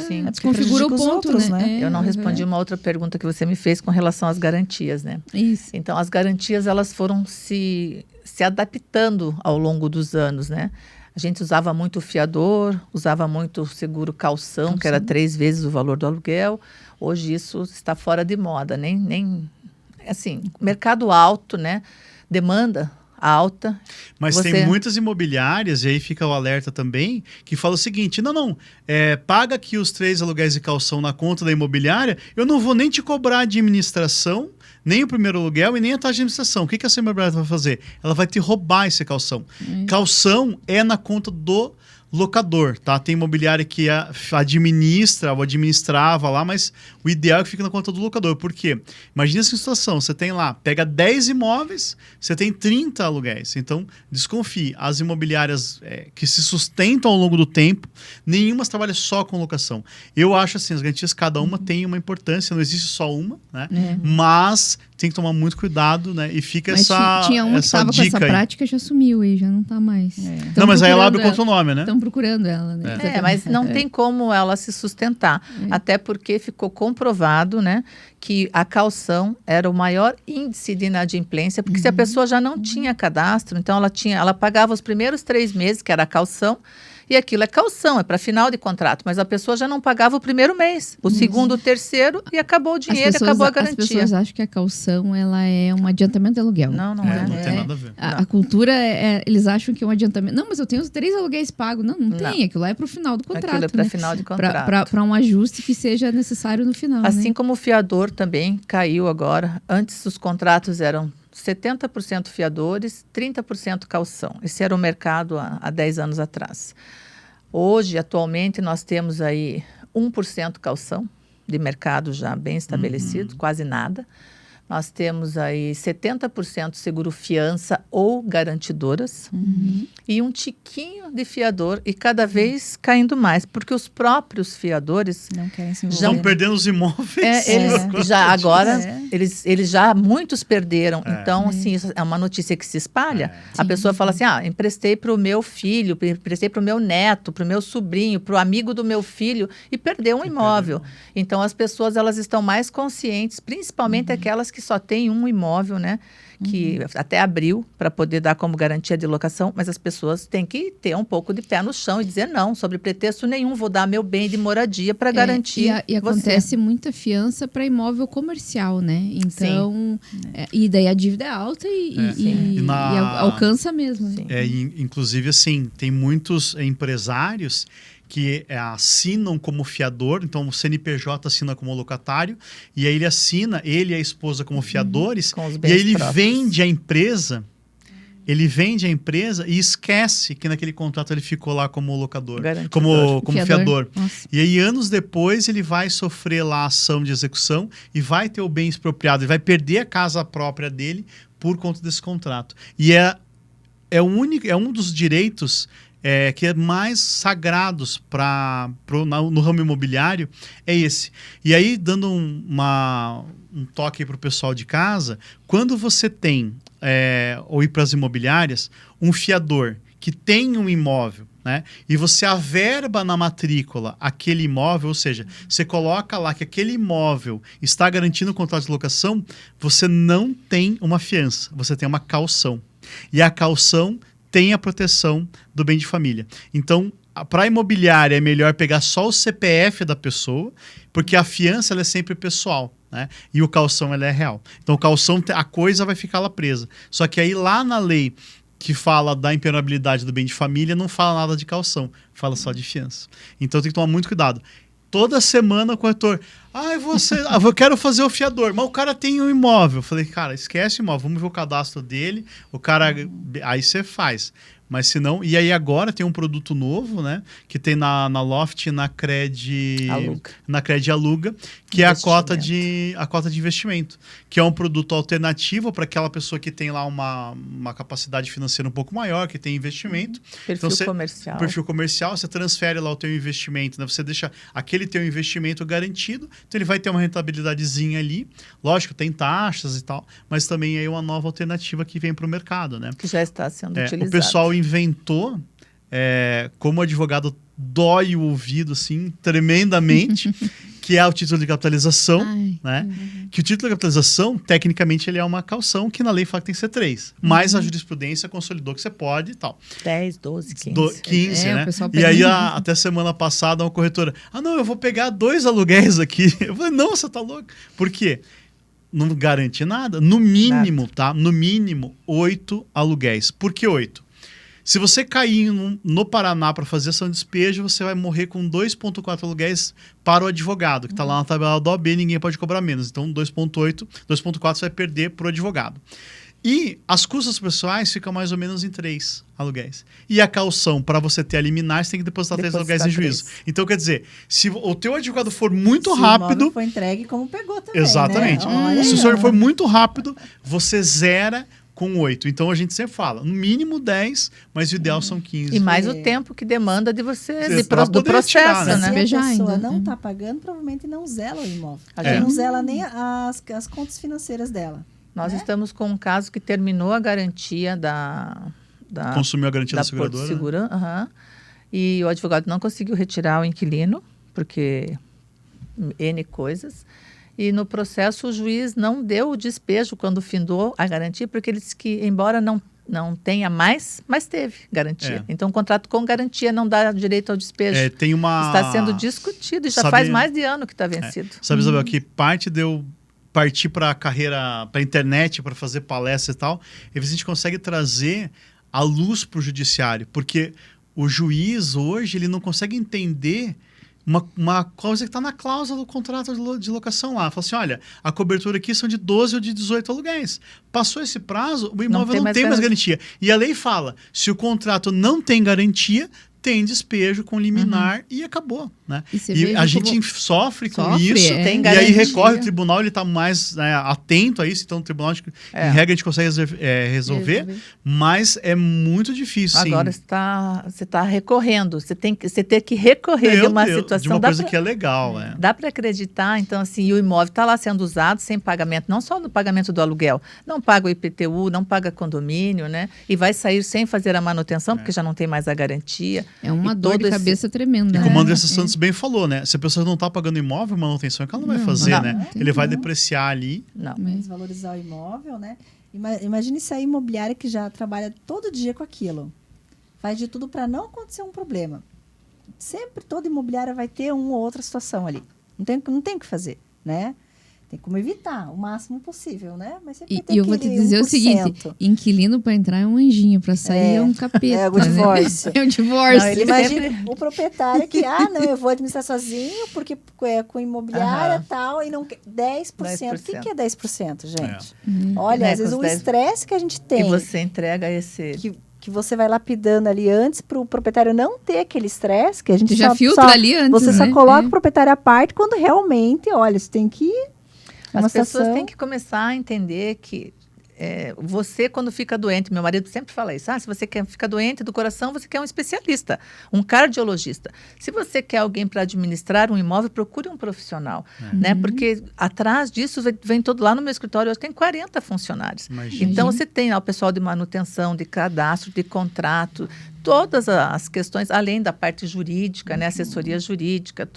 S3: Sim.
S2: Desconfigura o ponto,
S4: outros,
S2: né?
S3: Eu não respondi uma outra pergunta que você me fez com relação às garantias, né?
S2: Isso.
S3: Então, as garantias, elas foram se adaptando ao longo dos anos, né? A gente usava muito o fiador, usava muito o seguro calção, que era 3 vezes o valor do aluguel. Hoje isso está fora de moda, nem assim, mercado alto, né? Demanda alta.
S1: Mas tem muitas imobiliárias, e aí fica o alerta também, que fala o seguinte, não, paga aqui os 3 aluguéis de calção na conta da imobiliária, eu não vou nem te cobrar a administração, nem o primeiro aluguel e nem a taxa de administração. O que essa imobiliária vai fazer? Ela vai te roubar esse calção. Calção é na conta do locador, tá? Tem imobiliária que administra ou administrava lá, mas o ideal é que fique na conta do locador. Por quê? Imagina essa situação, você tem lá, pega 10 imóveis, você tem 30 aluguéis. Então, desconfie. As imobiliárias que se sustentam ao longo do tempo, nenhuma trabalha só com locação. Eu acho assim, as garantias, cada uma tem uma importância, não existe só uma, né? Mas tem que tomar muito cuidado, né? E fica
S2: mas tinha uma que estava com essa prática, já sumiu aí, já não está mais.
S1: Não, mas aí ela abre contra o nome, né?
S2: Estão procurando ela, né?
S3: Mas não tem como ela se sustentar. Até porque ficou comprovado, né, que a calção era o maior índice de inadimplência, porque se a pessoa já não tinha cadastro, então ela pagava os primeiros 3 meses, que era a calção, e aquilo é calção, é para final de contrato, mas a pessoa já não pagava o primeiro mês, o segundo, o terceiro, e acabou o dinheiro, acabou a garantia.
S2: As pessoas acham que a calção ela é um adiantamento de aluguel.
S3: Não
S1: Não tem nada a ver.
S2: A cultura, eles acham que é um adiantamento. Não, mas eu tenho os 3 aluguéis pagos. Não tem, aquilo lá é para o final do contrato.
S3: Aquilo é para final de contrato.
S2: Para um ajuste que seja necessário no final.
S3: Assim como o fiador também caiu agora. Antes os contratos eram 70% fiadores, 30% calção. Esse era o mercado há 10 anos atrás. Hoje, atualmente, nós temos aí 1% calção de mercado já bem estabelecido, quase nada. Nós temos aí 70% seguro fiança ou garantidoras e um tiquinho de fiador e cada vez caindo mais, porque os próprios fiadores
S4: não querem se envolver.
S1: Estão perdendo os imóveis.
S3: Eles já muitos perderam. Então, assim, isso é uma notícia que se espalha. A pessoa fala assim, emprestei para o meu filho, emprestei para o meu neto, para o meu sobrinho, para o amigo do meu filho e perdeu um imóvel. Então, as pessoas elas estão mais conscientes, principalmente aquelas que só tem um imóvel, né? Que até abriu para poder dar como garantia de locação, mas as pessoas têm que ter um pouco de pé no chão e dizer não, sobre pretexto nenhum, vou dar meu bem de moradia para garantir.
S2: E acontece muita fiança para imóvel comercial, né? Então, e daí a dívida é alta e alcança mesmo.
S1: Inclusive, assim, tem muitos empresários que assinam como fiador, então o CNPJ assina como locatário, e aí ele assina, ele e a esposa como fiadores, e aí ele vende a empresa, e esquece que naquele contrato ele ficou lá como locador, como fiador. E aí anos depois ele vai sofrer lá a ação de execução e vai ter o bem expropriado, e vai perder a casa própria dele por conta desse contrato. E é um dos direitos que é mais sagrados no ramo imobiliário, é esse. E aí, dando um toque para o pessoal de casa, quando você tem, ou ir para as imobiliárias, um fiador que tem um imóvel, né, e você averba na matrícula aquele imóvel, ou seja, você coloca lá que aquele imóvel está garantindo o contrato de locação, você não tem uma fiança, você tem uma calção. E a calção tem a proteção do bem de família. Então, para a imobiliária é melhor pegar só o CPF da pessoa, porque a fiança ela é sempre pessoal, né? E o calção ela é real. Então, o calção, a coisa vai ficar lá presa. Só que aí lá na lei que fala da impenhorabilidade do bem de família, não fala nada de calção, fala só de fiança. Então, tem que tomar muito cuidado. Toda semana o corretor, eu quero fazer o fiador, mas o cara tem um imóvel. Eu falei, cara, esquece o imóvel, vamos ver o cadastro dele, aí você faz. Mas se não, e aí agora tem um produto novo, né? Que tem na Loft, na Cred Aluga, que é a cota de investimento, que é um produto alternativo para aquela pessoa que tem lá uma capacidade financeira um pouco maior, que tem investimento. Perfil comercial, você transfere lá o teu investimento, né? Você deixa aquele teu investimento garantido, então ele vai ter uma rentabilidadezinha ali. Lógico, tem taxas e tal, mas também é uma nova alternativa que vem para o mercado, né?
S3: Que já está sendo utilizada.
S1: O pessoal inventou como advogado dói o ouvido, assim, tremendamente, que é o título de capitalização, né? Que o título de capitalização, tecnicamente, ele é uma caução, que na lei fala que tem que ser 3. Mas a jurisprudência consolidou que você pode e tal.
S3: 10, 12, 15.
S1: 15, né?
S2: O pessoal
S1: E aí, até semana passada, uma corretora, não, eu vou pegar 2 aluguéis aqui. Eu falei, não, você tá louco. Por quê? Não garante nada. No mínimo, tá? No mínimo, 8 aluguéis. Por que 8? Se você cair no Paraná para fazer ação de despejo, você vai morrer com 2,4 aluguéis para o advogado, que está lá na tabela da OAB, ninguém pode cobrar menos. Então, 2,8, 2,4 você vai perder para o advogado. E as custas pessoais ficam mais ou menos em 3 aluguéis. E a caução, para você ter a liminar, você tem que depositar 3 aluguéis em juízo. Então, quer dizer, se o teu advogado for muito rápido...
S4: Se o foi entregue como pegou também,
S1: exatamente.
S4: Né?
S1: Se o senhor for muito rápido, você zera com 8. Então, a gente sempre fala, no mínimo 10, mas o ideal são 15.
S3: E mais o tempo que demanda de você, do processo,
S1: tirar,
S3: né?
S4: Se a pessoa
S2: ainda,
S4: não está pagando, provavelmente não zela o imóvel.
S3: É.
S4: Não zela nem as contas financeiras dela.
S3: Nós estamos com um caso que terminou a garantia da
S1: consumiu a garantia da
S3: Porto
S1: seguradora.
S3: Segura, e o advogado não conseguiu retirar o inquilino, porque N coisas. E no processo o juiz não deu o despejo quando findou a garantia, porque ele disse que, embora não tenha mais, mas teve garantia. Então, o contrato com garantia não dá direito ao despejo. Está sendo discutido e já faz mais de ano que está vencido.
S1: Sabe, Isabel, que parte deu partir para a carreira, para a internet, para fazer palestras e tal, e a gente consegue trazer a luz para o judiciário, porque o juiz hoje ele não consegue entender uma coisa que está na cláusula do contrato de locação lá. Fala assim, olha, a cobertura aqui são de 12 ou de 18 aluguéis. Passou esse prazo, o imóvel não tem mais garantia. E a lei fala, se o contrato não tem garantia, tem despejo com liminar e acabou, né? E a gente sofre com isso, e aí recorre ao tribunal, ele está mais atento a isso, então o tribunal, em regra, a gente consegue resolver, mas é muito difícil, sim.
S3: Agora você está recorrendo, você tem que recorrer de uma situação...
S1: De uma coisa que é legal,
S3: Dá para acreditar, então, assim, e o imóvel está lá sendo usado sem pagamento, não só no pagamento do aluguel, não paga o IPTU, não paga condomínio, né? E vai sair sem fazer a manutenção, porque já não tem mais a garantia.
S2: É uma dor de cabeça tremenda.
S1: E como o Andressa Santos bem falou, né? Se a pessoa não está pagando imóvel, manutenção é que ela não vai fazer, né? Ele vai depreciar ali.
S4: Não. Desvalorizar o imóvel, né? Imagine se a imobiliária que já trabalha todo dia com aquilo. Faz de tudo para não acontecer um problema. Sempre toda imobiliária vai ter uma ou outra situação ali. Não tem o que fazer, né? Tem como evitar o máximo possível, né? Mas sempre tem
S2: eu vou te dizer 1%. O seguinte, inquilino para entrar é um anjinho, para sair é um capeta.
S4: É o divórcio.
S2: É o divórcio.
S4: Imagina o proprietário que, não, eu vou administrar sozinho, porque com imobiliária e tal, e não 10%. O que é 10%, gente? Olha, às vezes o estresse que a gente tem.
S3: E você entrega esse...
S4: Que você vai lapidando ali antes para o proprietário não ter aquele estresse, que a gente
S2: já filtra ali antes,
S4: você só coloca o proprietário à parte quando realmente, olha, você tem que...
S3: As pessoas têm que começar a entender que você, quando fica doente, meu marido sempre fala isso, se você fica doente do coração, você quer um especialista, um cardiologista. Se você quer alguém para administrar um imóvel, procure um profissional, né? Porque atrás disso vem todo lá no meu escritório, eu tenho 40 funcionários.
S1: Imagina.
S3: Então, você tem lá o pessoal de manutenção, de cadastro, de contrato, todas as questões, além da parte jurídica, né? Assessoria jurídica,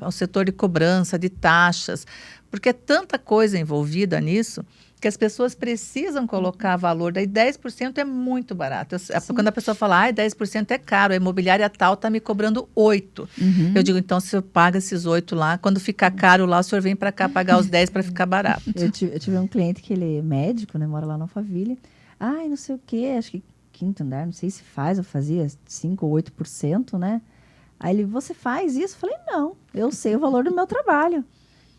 S3: o setor de cobrança, de taxas, porque é tanta coisa envolvida nisso que as pessoas precisam colocar valor. Daí 10% é muito barato. Quando a pessoa fala, 10% é caro, a imobiliária tal está me cobrando 8%. Eu digo, então, se eu pago esses 8% lá, quando ficar caro lá, o senhor vem para cá pagar os 10% para ficar barato.
S4: Eu tive um cliente que ele é médico, né, mora lá na Alphaville. Não sei o quê, acho que quinto andar, não sei se faz ou fazia 5% ou 8%, né? Aí ele, você faz isso? Eu falei, não, eu sei o valor do meu trabalho.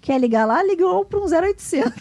S4: Quer ligar lá? Ligou para um 0800.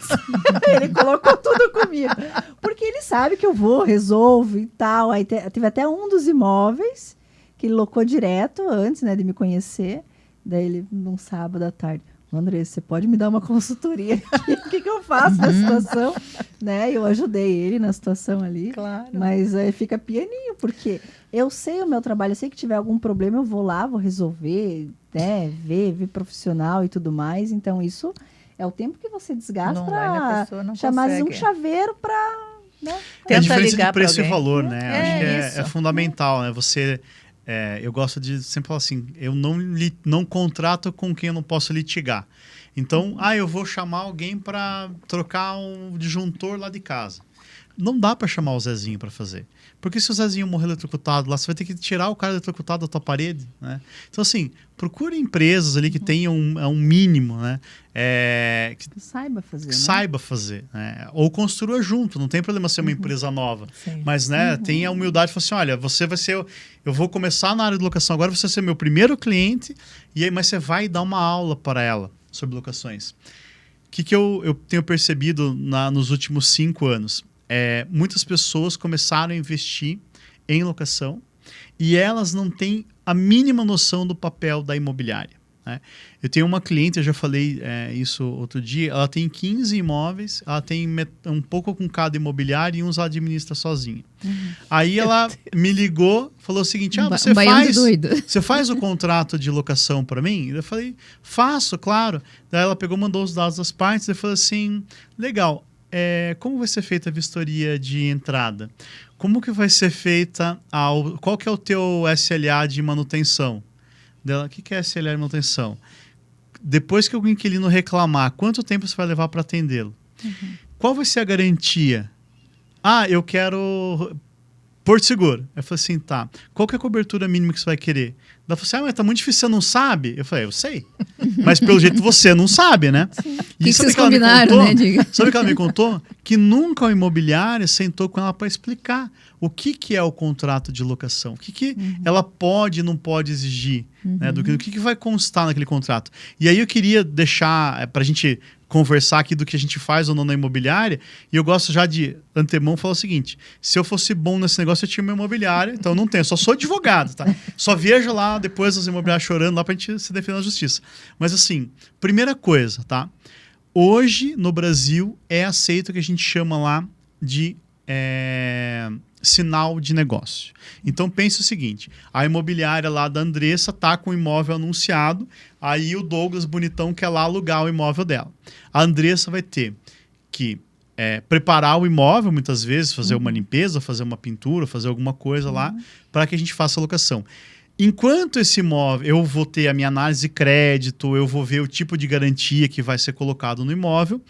S4: Ele colocou tudo comigo. Porque ele sabe que eu vou, resolvo e tal. Aí teve até um dos imóveis que ele locou direto antes, né, de me conhecer. Daí ele, num sábado à tarde, André, você pode me dar uma consultoria aqui? O que eu faço na situação? Né? Eu ajudei ele na situação ali.
S3: Claro.
S4: Mas aí fica pianinho, porque eu sei o meu trabalho, eu sei que tiver algum problema, eu vou lá, vou resolver, né? Ver profissional e tudo mais. Então, isso é o tempo que você desgasta para chamar um chaveiro para... Né?
S1: É a diferença de preço e valor, né? Acho que é fundamental, né? Você eu gosto de sempre falar assim, eu não contrato com quem eu não posso litigar. Então, eu vou chamar alguém para trocar um disjuntor lá de casa. Não dá para chamar o Zezinho para fazer. Porque se o Zezinho morrer eletrocutado lá, você vai ter que tirar o cara eletrocutado da tua parede, né? Então, assim, procure empresas ali que tenham um mínimo, né?
S4: Que saiba fazer,
S1: saiba fazer, né? Ou construa junto, não tem problema ser uma empresa nova. Sim. Mas, né, tenha a humildade de falar assim, olha, você vai ser... Eu vou começar na área de locação agora, você vai ser meu primeiro cliente, mas você vai dar uma aula para ela sobre locações. O que eu tenho percebido nos últimos 5 anos? Muitas pessoas começaram a investir em locação e elas não têm a mínima noção do papel da imobiliária, né? Eu tenho uma cliente, eu já falei isso outro dia, ela tem 15 imóveis, ela tem um pouco com cada imobiliário e uns ela administra sozinha. Aí ela me ligou, falou o seguinte, você faz o contrato de locação para mim? Eu falei, faço, claro. Daí ela pegou, mandou os dados das partes e falou assim, legal. Como vai ser feita a vistoria de entrada? Como que vai ser feita qual que é o teu SLA de manutenção? Dela, o que é SLA de manutenção? Depois que algum inquilino reclamar, quanto tempo você vai levar para atendê-lo? Qual vai ser a garantia? Eu quero Porto Seguro. Eu falei assim, tá. Qual que é a cobertura mínima que você vai querer? Ela falou assim, mas tá muito difícil, você não sabe? Eu falei, eu sei. Mas pelo jeito você não sabe, né?
S2: O que vocês combinaram, né, Diga?
S1: Sabe o que ela me contou? Que nunca a imobiliária sentou com ela para explicar o que é o contrato de locação. O que ela pode e não pode exigir. Né? O que vai constar naquele contrato. E aí eu queria deixar, para a gente conversar aqui do que a gente faz ou não na imobiliária, e eu gosto já de antemão falar o seguinte, se eu fosse bom nesse negócio eu tinha uma imobiliária, então eu não tenho, só sou advogado, tá? Só vejo lá depois as imobiliárias chorando lá pra gente se defender na justiça. Mas assim, primeira coisa, tá? Hoje no Brasil é aceito o que a gente chama lá de sinal de negócio. Então pense o seguinte, a imobiliária lá da Andressa tá com o imóvel anunciado, aí o Douglas bonitão quer lá alugar o imóvel dela. A Andressa vai ter que preparar o imóvel muitas vezes, fazer uma limpeza, fazer uma pintura, fazer alguma coisa lá para que a gente faça a locação. Enquanto esse imóvel, eu vou ter a minha análise de crédito, eu vou ver o tipo de garantia que vai ser colocado no imóvel,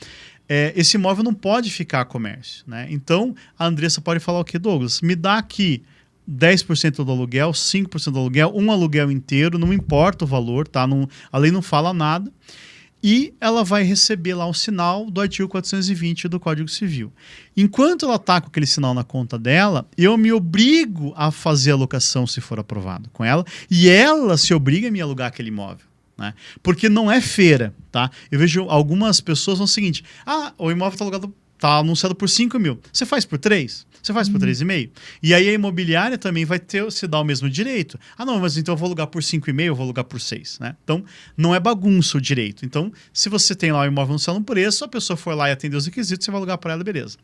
S1: esse imóvel não pode ficar comércio, né? Então, a Andressa pode falar o quê, Douglas? Me dá aqui 10% do aluguel, 5% do aluguel, um aluguel inteiro, não importa o valor, tá? A lei não fala nada. E ela vai receber lá o sinal do artigo 420 do Código Civil. Enquanto ela está com aquele sinal na conta dela, eu me obrigo a fazer a locação se for aprovado com ela, e ela se obriga a me alugar aquele imóvel. Né? Porque não é feira, tá? Eu vejo algumas pessoas no seguinte, o imóvel está anunciado por 5 mil, você faz por 3? Você faz por 3,5? E aí a imobiliária também vai se dar o mesmo direito. Não, mas então eu vou alugar por 5,5, eu vou alugar por 6, né? Então, não é bagunça o direito. Então, se você tem lá o imóvel anunciado no preço, a pessoa for lá e atender os requisitos, você vai alugar para ela, beleza.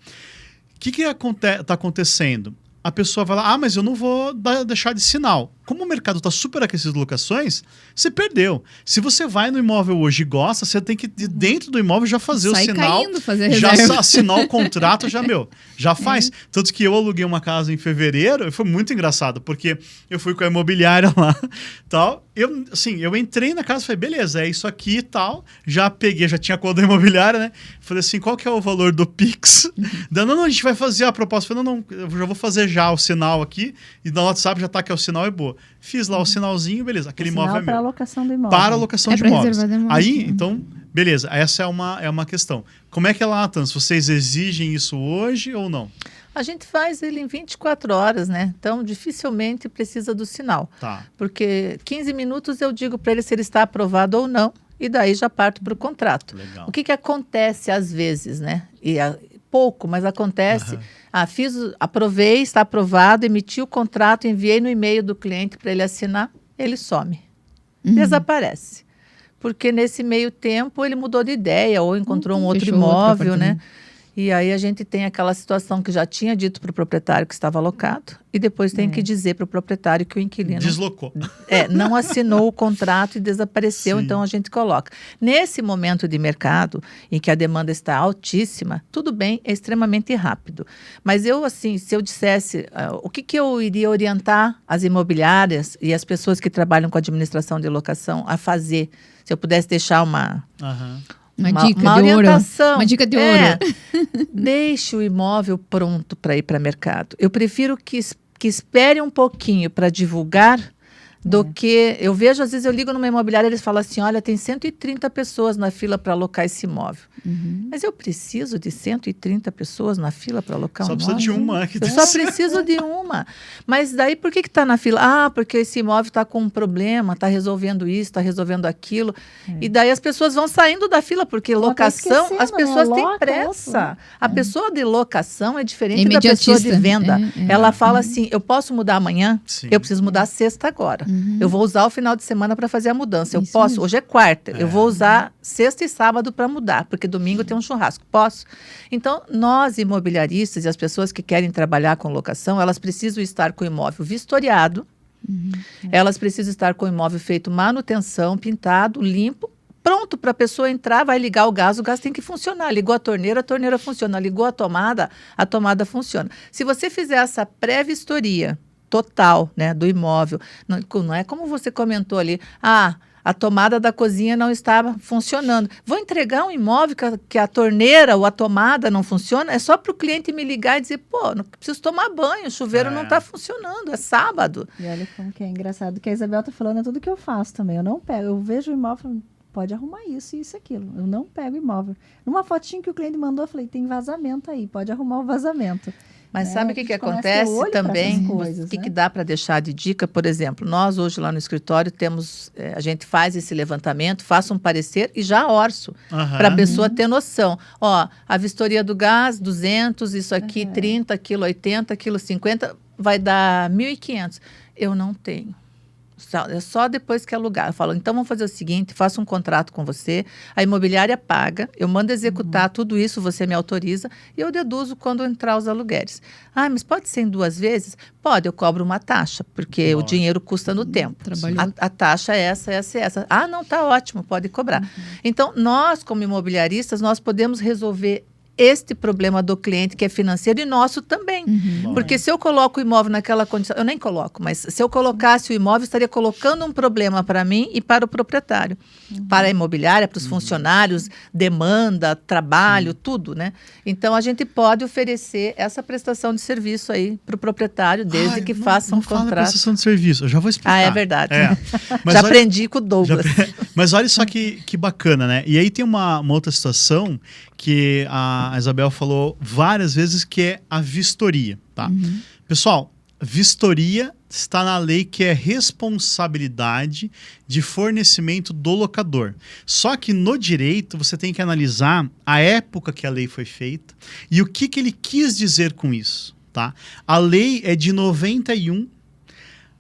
S1: O que está acontecendo? A pessoa vai lá, mas eu não vou deixar de sinal. Como o mercado está super aquecido de locações, você perdeu. Se você vai no imóvel hoje e gosta, você tem que, de dentro do imóvel, já fazer o sinal. Já assinar o contrato, já faz. Tanto que eu aluguei uma casa em fevereiro, e foi muito engraçado, porque eu fui com a imobiliária lá, tal. Eu entrei na casa e falei, beleza, é isso aqui e tal. Já peguei, já tinha a conta da imobiliária, né? Falei assim, qual que é o valor do Pix? Não, a gente vai fazer a proposta. Falei, não, eu já vou fazer já o sinal aqui, e no WhatsApp já tá que é o sinal, é boa. Fiz lá o sinalzinho, beleza. Aquele imóvel é meu.
S4: Para a alocação do imóvel.
S1: Para a alocação de imóveis. Aí, então, beleza. Essa é uma questão. Como é que é lá, Tans? Vocês exigem isso hoje ou não?
S3: A gente faz ele em 24 horas, né? Então, dificilmente precisa do sinal.
S1: Tá.
S3: Porque 15 minutos eu digo para ele se ele está aprovado ou não, e daí já parto para o contrato.
S1: Legal.
S3: O que acontece às vezes, né? Pouco, mas acontece. Aprovei, está aprovado, emiti o contrato, enviei no e-mail do cliente para ele assinar, ele some. Desaparece. Porque nesse meio tempo ele mudou de ideia ou encontrou um outro imóvel, né? E aí a gente tem aquela situação que já tinha dito para o proprietário que estava alocado e depois tem que dizer para o proprietário que o inquilino
S1: deslocou.
S3: Não assinou o contrato e desapareceu.
S1: Sim.
S3: Então a gente coloca. Nesse momento de mercado em que a demanda está altíssima, tudo bem, é extremamente rápido. Mas eu, assim, se eu dissesse o que eu iria orientar as imobiliárias e as pessoas que trabalham com administração de locação a fazer, se eu pudesse deixar uma
S2: dica de
S3: orientação.
S2: Ouro. Uma dica de ouro.
S3: Deixe o imóvel pronto para ir para mercado. Eu prefiro que espere um pouquinho para divulgar do que... Eu vejo, às vezes eu ligo numa imobiliária e eles falam assim, olha, tem 130 pessoas na fila para alocar esse imóvel. Mas eu preciso de 130 pessoas na fila para alocar um imóvel?
S1: Só precisa de uma.
S3: Eu só preciso de uma. Mas daí por que está na fila? Ah, porque esse imóvel está com um problema, está resolvendo isso, está resolvendo aquilo. E daí as pessoas vão saindo da fila, porque locação, as pessoas têm pressa. A pessoa de locação é diferente da pessoa de venda. Ela fala assim, eu posso mudar amanhã? Sim. Eu preciso mudar sexta agora. Eu vou usar o final de semana para fazer a mudança. Eu posso, hoje é quarta, eu vou usar sexta e sábado para mudar, porque domingo tem um churrasco. Posso? Então, nós imobiliaristas e as pessoas que querem trabalhar com locação, elas precisam estar com o imóvel vistoriado, elas precisam estar com o imóvel feito manutenção, pintado, limpo, pronto para a pessoa entrar, vai ligar o gás tem que funcionar. Ligou a torneira funciona. Ligou a tomada funciona. Se você fizer essa pré-vistoria total, né, do imóvel, não é como você comentou ali, a tomada da cozinha não estava funcionando. Vou entregar um imóvel que a torneira ou a tomada não funciona? É só para o cliente me ligar e dizer, pô, não preciso tomar banho, o chuveiro não está funcionando, é sábado.
S4: E olha como que é engraçado, que a Isabel está falando, é tudo que eu faço também. Eu não pego, eu vejo o imóvel, pode arrumar isso, isso, aquilo. Eu não pego o imóvel. Numa fotinha que o cliente mandou, eu falei, tem vazamento aí, pode arrumar o vazamento.
S3: Mas sabe o que acontece também? O que dá para deixar de dica? Por exemplo, nós hoje lá no escritório temos, a gente faz esse levantamento, faça um parecer e já orço, para a pessoa ter noção. Ó, a vistoria do gás, 200, isso aqui, 30, quilo 80, quilo 50, vai dar 1.500. Eu não tenho. É só depois que alugar. Eu falo, então vamos fazer o seguinte, faço um contrato com você, a imobiliária paga, eu mando executar tudo isso, você me autoriza e eu deduzo quando entrar os aluguéis. Ah, mas pode ser em 2 vezes? Pode, eu cobro uma taxa, porque o dinheiro custa no tempo. A taxa é essa. Ah, não, tá ótimo, pode cobrar. Então, nós como imobiliaristas, nós podemos resolver este problema do cliente que é financeiro e nosso também. Porque se eu coloco o imóvel naquela condição, eu nem coloco, mas se eu colocasse o imóvel, estaria colocando um problema para mim e para o proprietário. Para a imobiliária, para os funcionários, demanda, trabalho, tudo, né? Então, a gente pode oferecer essa prestação de serviço aí para o proprietário, desde que faça um contrato.
S1: Prestação de serviço, eu já vou explicar.
S3: É verdade.
S1: Mas
S3: já aprendi com o Douglas.
S1: Mas olha só que bacana, né? E aí tem uma outra situação que a Isabel falou várias vezes, que é a vistoria, tá? Pessoal, vistoria está na lei, que é responsabilidade de fornecimento do locador. Só que no direito você tem que analisar a época que a lei foi feita e o que ele quis dizer com isso, tá? A lei é de 91.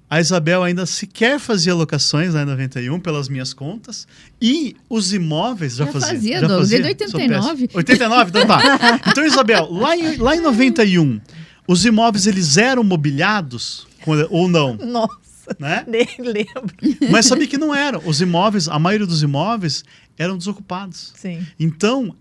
S1: A Isabel ainda sequer fazia locações, né, em 91, pelas minhas contas. E os imóveis já fazia.
S2: Já fazia, desde 89.
S1: 89? Então tá. Então, Isabel, lá em 91, os imóveis, eles eram mobiliados ou não?
S3: Nossa,
S1: né?
S3: Nem lembro.
S1: Mas sabia que não eram. Os imóveis, a maioria dos imóveis eram desocupados.
S3: Sim.
S1: Então,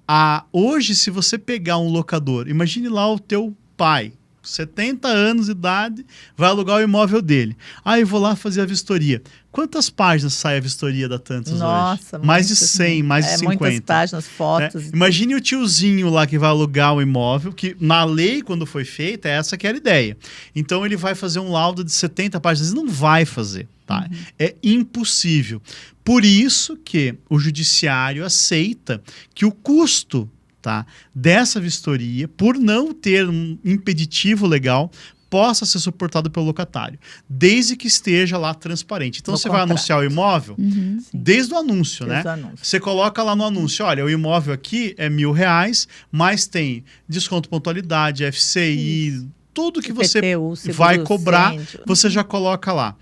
S1: hoje, se você pegar um locador, imagine lá o teu pai, 70 anos de idade, vai alugar o imóvel dele. Eu vou lá fazer a vistoria. Quantas páginas sai a vistoria da Tantos
S3: Nossa,
S1: hoje? Mais de 100, mais de 50.
S3: Muitas páginas, fotos.
S1: Imagine o tiozinho lá que vai alugar o imóvel, que na lei, quando foi feita, essa que era a ideia. Então, ele vai fazer um laudo de 70 páginas. Ele não vai fazer, tá? É impossível. Por isso que o judiciário aceita que o custo, tá, dessa vistoria, por não ter um impeditivo legal, possa ser suportado pelo locatário, desde que esteja lá transparente. Então, você vai anunciar o imóvel desde o anúncio, né? Você coloca lá no anúncio, olha, o imóvel aqui é R$1.000, mas tem desconto pontualidade, FCI, tudo que você vai cobrar, você já coloca lá.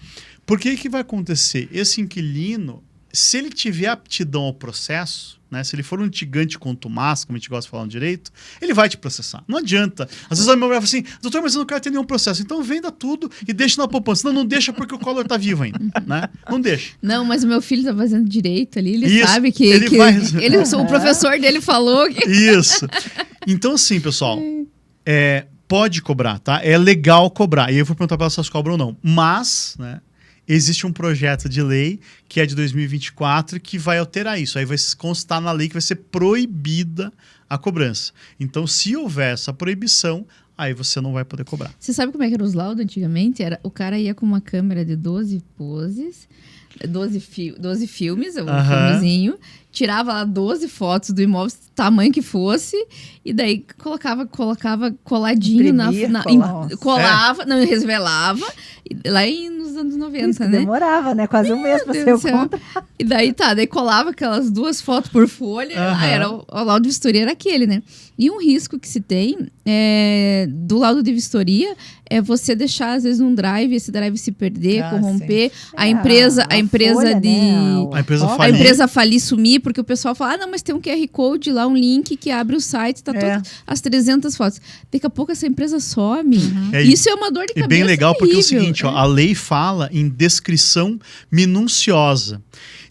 S1: Por que vai acontecer? Esse inquilino, se ele tiver aptidão ao processo, né, se ele for um litigante contumaz, como a gente gosta de falar no direito, ele vai te processar. Não adianta. Às vezes a minha mulher fala assim, doutor, mas eu não quero ter nenhum processo. Então venda tudo e deixa na poupança. Não deixa porque o Collor tá vivo ainda, né? Não deixa.
S2: Não, mas o meu filho tá fazendo direito ali, ele
S1: Isso,
S2: sabe que,
S1: ele vai...
S2: o professor dele falou que...
S1: Isso. Então, assim, pessoal, pode cobrar, tá? É legal cobrar. E eu vou perguntar para elas se elas cobram ou não. Mas, né, existe um projeto de lei que é de 2024 que vai alterar isso. Aí vai constar na lei que vai ser proibida a cobrança. Então, se houver essa proibição, aí você não vai poder cobrar.
S2: Você sabe como é que era os laudos antigamente? O cara ia com uma câmera de 12 poses, 12 filmes, um filmezinho, tirava lá 12 fotos do imóvel, tamanho que fosse, e daí colocava coladinho, colava, não, revelava, lá nos anos 90,
S4: isso,
S2: né?
S4: Demorava, né? Quase um mês pra ser o contrato.
S2: E daí colava aquelas 2 fotos por folha, era o laudo de vistoria era aquele, né? E um risco que se tem do laudo de vistoria é você deixar, às vezes, num drive, esse drive se perder, corromper, a empresa falir, sumir, porque o pessoal fala, não, mas tem um QR Code lá, um link que abre o site, tá todas as 300 fotos. Daqui a pouco essa empresa some. Isso é uma dor de cabeça.
S1: E bem legal,
S2: terrível.
S1: Porque é o seguinte, ó, a lei fala em descrição minuciosa.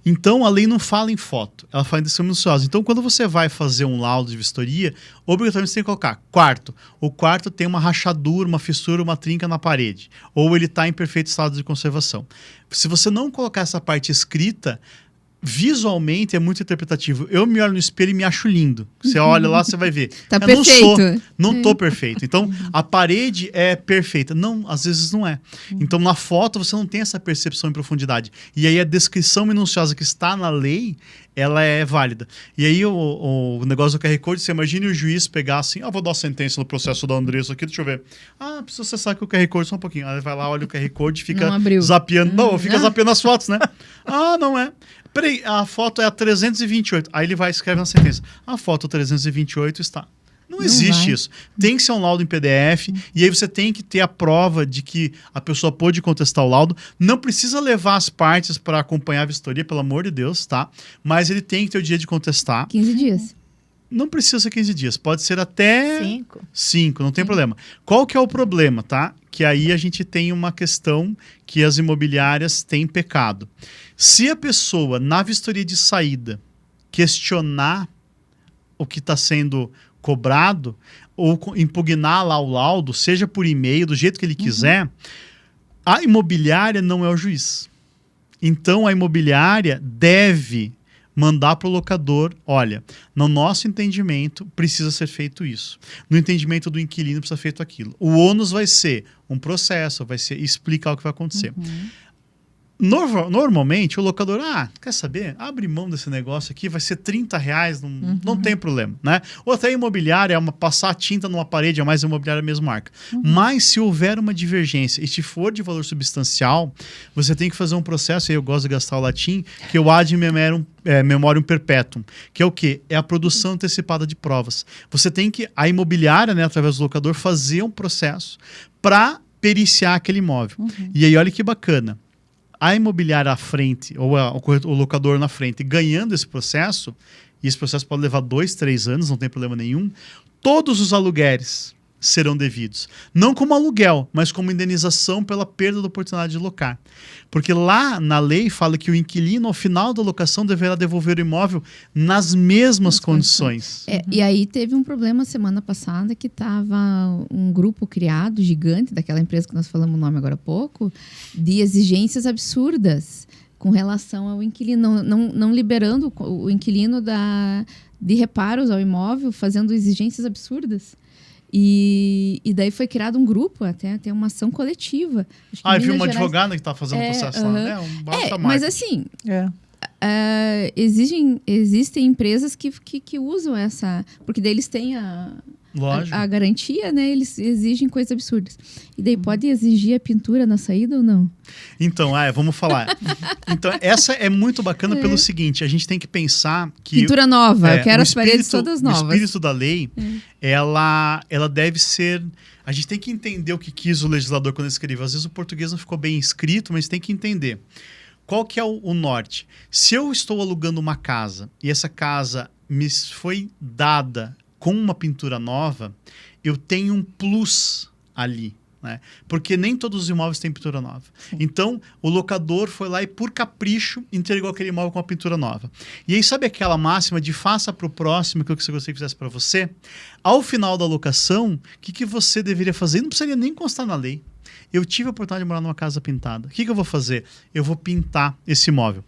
S1: Então, a lei não fala em foto, ela fala em descrição minuciosa. Então, quando você vai fazer um laudo de vistoria, obrigatoriamente você tem que colocar quarto. O quarto tem uma rachadura, uma fissura, uma trinca na parede. Ou ele está em perfeito estado de conservação. Se você não colocar essa parte escrita, visualmente é muito interpretativo. Eu me olho no espelho e me acho lindo. Você olha lá, você vai ver.
S2: Tá perfeito.
S1: Não tô perfeito. Então, a parede é perfeita. Não, às vezes não é. Então, na foto, você não tem essa percepção em profundidade. E aí, a descrição minuciosa que está na lei, ela é válida. E aí, o negócio do QR Code, você imagine o juiz pegar assim, vou dar a sentença no processo da Andressa aqui, deixa eu ver. Precisa acessar aqui o QR Code só um pouquinho. Aí vai lá, olha o QR Code e fica zapeando. Não, fica zapeando as fotos, né? Não é. Peraí, a foto é a 328. Aí ele vai e escreve na sentença. A foto 328 está. Não existe isso. Tem que ser um laudo em PDF e aí você tem que ter a prova de que a pessoa pôde contestar o laudo. Não precisa levar as partes para acompanhar a vistoria, pelo amor de Deus, tá? Mas ele tem que ter o dia de contestar.
S2: 15 dias.
S1: Não precisa ser 15 dias. Pode ser até 5, não tem problema. Qual que é o problema, tá? Que aí a gente tem uma questão que as imobiliárias têm pecado. Se a pessoa, na vistoria de saída, questionar o que está sendo cobrado ou impugnar lá o laudo, seja por e-mail, do jeito que ele quiser, a imobiliária não é o juiz. Então, a imobiliária deve mandar para o locador, olha, no nosso entendimento precisa ser feito isso. No entendimento do inquilino precisa ser feito aquilo. O ônus vai ser um processo, vai ser explicar o que vai acontecer. Normalmente o locador, quer saber? Abre mão desse negócio aqui, vai ser R$30, não tem problema, né? Ou até a imobiliária, passar tinta numa parede, é mais a imobiliária mesma marca. Mas se houver uma divergência e se for de valor substancial, você tem que fazer um processo, aí eu gosto de gastar o latim, que é o ad memoriam perpetuum, que é o quê? É a produção antecipada de provas. Você tem que, a imobiliária, né, através do locador, fazer um processo para periciar aquele imóvel. E aí, olha que bacana. A imobiliária à frente, ou o locador na frente, ganhando esse processo, e esse processo pode levar 2, 3 anos, não tem problema nenhum, todos os aluguéis serão devidos. Não como aluguel, mas como indenização pela perda da oportunidade de locar. Porque lá na lei fala que o inquilino, ao final da locação, deverá devolver o imóvel nas mesmas condições.
S2: E aí teve um problema semana passada que estava um grupo criado, gigante, daquela empresa que nós falamos o nome agora há pouco, de exigências absurdas com relação ao inquilino, não liberando o inquilino de reparos ao imóvel, fazendo exigências absurdas. E daí foi criado um grupo, até uma ação coletiva.
S1: Viu uma advogada que está fazendo processo lá, né?
S2: Mas assim, existem empresas que usam essa... Porque daí eles têm a garantia, né? Eles exigem coisas absurdas. E daí pode exigir a pintura na saída ou não?
S1: Então, vamos falar. Então, essa é muito bacana pelo seguinte, a gente tem que pensar que...
S2: Pintura nova, eu quero as paredes todas novas.
S1: O espírito da lei, ela deve ser... A gente tem que entender o que quis o legislador quando escreveu. Às vezes o português não ficou bem escrito, mas tem que entender. qual que é o norte? Se eu estou alugando uma casa e essa casa me foi dada com uma pintura nova, eu tenho um plus ali, né? Porque nem todos os imóveis têm pintura nova. Sim. Então, o locador foi lá e, por capricho, entregou aquele imóvel com a pintura nova. E aí, sabe aquela máxima de faça para o próximo aquilo que você gostaria que fizesse para você? Ao final da locação, o que você deveria fazer? Não precisaria nem constar na lei. Eu tive a oportunidade de morar numa casa pintada. O que eu vou fazer? Eu vou pintar esse imóvel.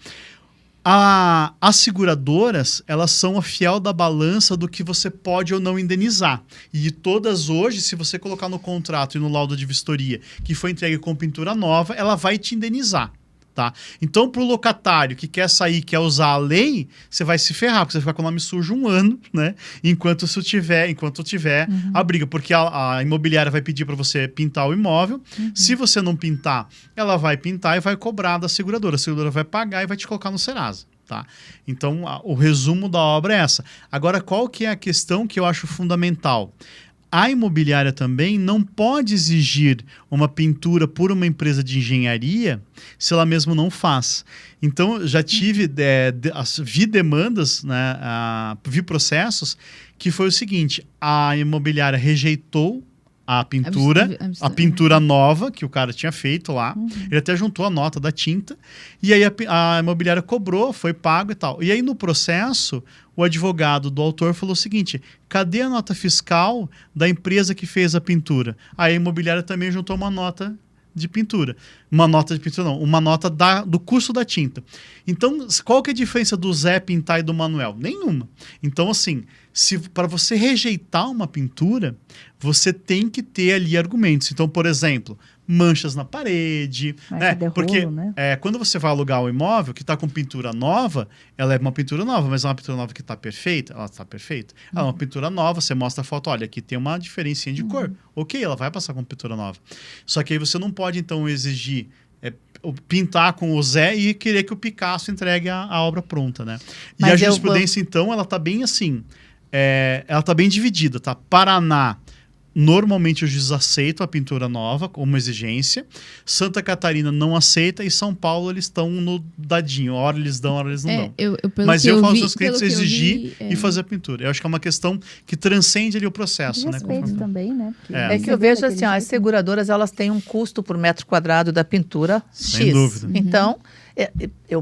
S1: As seguradoras, elas são a fiel da balança do que você pode ou não indenizar. E todas hoje, se você colocar no contrato e no laudo de vistoria que foi entregue com pintura nova, ela vai te indenizar. Tá? Então, para o locatário que quer sair, quer usar a lei, você vai se ferrar, porque você vai ficar com o nome sujo um ano, né? Enquanto tiver a briga, porque a imobiliária vai pedir para você pintar o imóvel. Se você não pintar, ela vai pintar e vai cobrar da seguradora. A seguradora vai pagar e vai te colocar no Serasa. Tá? Então, o resumo da obra é essa. Agora, qual que é a questão que eu acho fundamental? A imobiliária também não pode exigir uma pintura por uma empresa de engenharia se ela mesma não faz. Então, já tive, vi demandas, né, vi processos que foi o seguinte, a imobiliária rejeitou a pintura nova que o cara tinha feito lá. Ele até juntou a nota da tinta. E aí a imobiliária cobrou, foi pago e tal. E aí no processo, o advogado do autor falou o seguinte, cadê a nota fiscal da empresa que fez a pintura? Aí a imobiliária também juntou uma nota de pintura. Uma nota de pintura não, uma nota do custo da tinta. Então, qual que é a diferença do Zé pintar e do Manuel? Nenhuma. Então, assim, para você rejeitar uma pintura, você tem que ter ali argumentos. Então, por exemplo, manchas na parede, né? Porque quando você vai alugar o imóvel que está com pintura nova, ela é uma pintura nova, mas é uma pintura nova que está perfeita, ela está perfeita. Ela é uma pintura nova, você mostra a foto, olha, aqui tem uma diferencinha de cor. Ok, ela vai passar com pintura nova. Só que aí você não pode, então, exigir pintar com o Zé e querer que o Picasso entregue a obra pronta, né? E a jurisprudência, então, ela está bem assim, ela está bem dividida, tá? Paraná, normalmente os juízes aceitam a pintura nova como exigência. Santa Catarina não aceita e São Paulo eles estão no dadinho. Hora eles dão, hora eles não dão. Mas eu falo aos meus clientes exigir e fazer a pintura. Eu acho que é uma questão que transcende ali o processo.
S4: De respeito também, né?
S3: É que eu vejo assim, as seguradoras elas têm um custo por metro quadrado da pintura
S1: Sem
S3: X.
S1: dúvida.
S3: Então,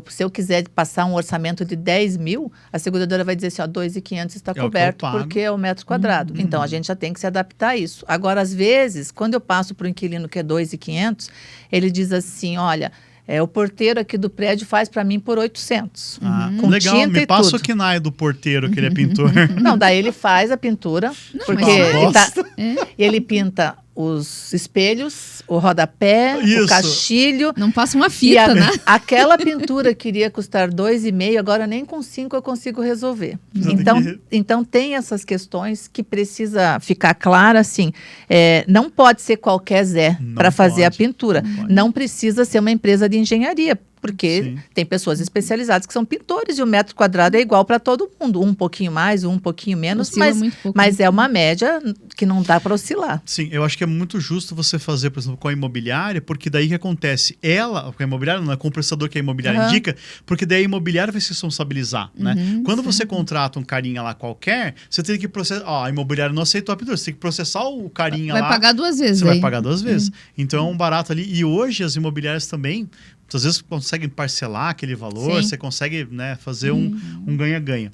S3: se eu quiser passar um orçamento de 10 mil, a seguradora vai dizer assim, ó, 2.500 está coberto porque é o metro quadrado. Então, a gente já tem que se adaptar a isso. Agora, às vezes, quando eu passo para o inquilino que é 2.500, ele diz assim, olha, o porteiro aqui do prédio faz para mim por 800. Com
S1: legal,
S3: tinta
S1: me
S3: e
S1: passa
S3: tudo.
S1: o KNAI do porteiro, que ele é pintor.
S3: Não, daí ele faz a pintura, porque ele pinta os espelhos, o rodapé, o caixilho.
S2: Não passa uma fita, né?
S3: Aquela pintura que iria custar 2,5, agora nem com 5 eu consigo resolver. Então tem essas questões que precisa ficar clara, assim, não pode ser qualquer Zé para fazer a pintura. Não precisa ser uma empresa de engenharia, porque tem pessoas especializadas que são pintores e o metro quadrado é igual para todo mundo. Um pouquinho mais, um pouquinho menos, mas é uma média que não dá para oscilar.
S1: Sim, eu acho que é muito justo você fazer, por exemplo, com a imobiliária, porque daí que acontece? Com a imobiliária, não é com o prestador que a imobiliária indica, porque daí a imobiliária vai se responsabilizar, né? Quando você contrata um carinha lá qualquer, você tem que processar, a imobiliária não aceitou a pintura, você tem que processar o carinha lá.
S2: Vai pagar duas vezes.
S1: Você vai pagar duas vezes. Então é um barato ali. E hoje as imobiliárias também, às vezes conseguem parcelar aquele valor, você consegue, né, fazer um ganha-ganha.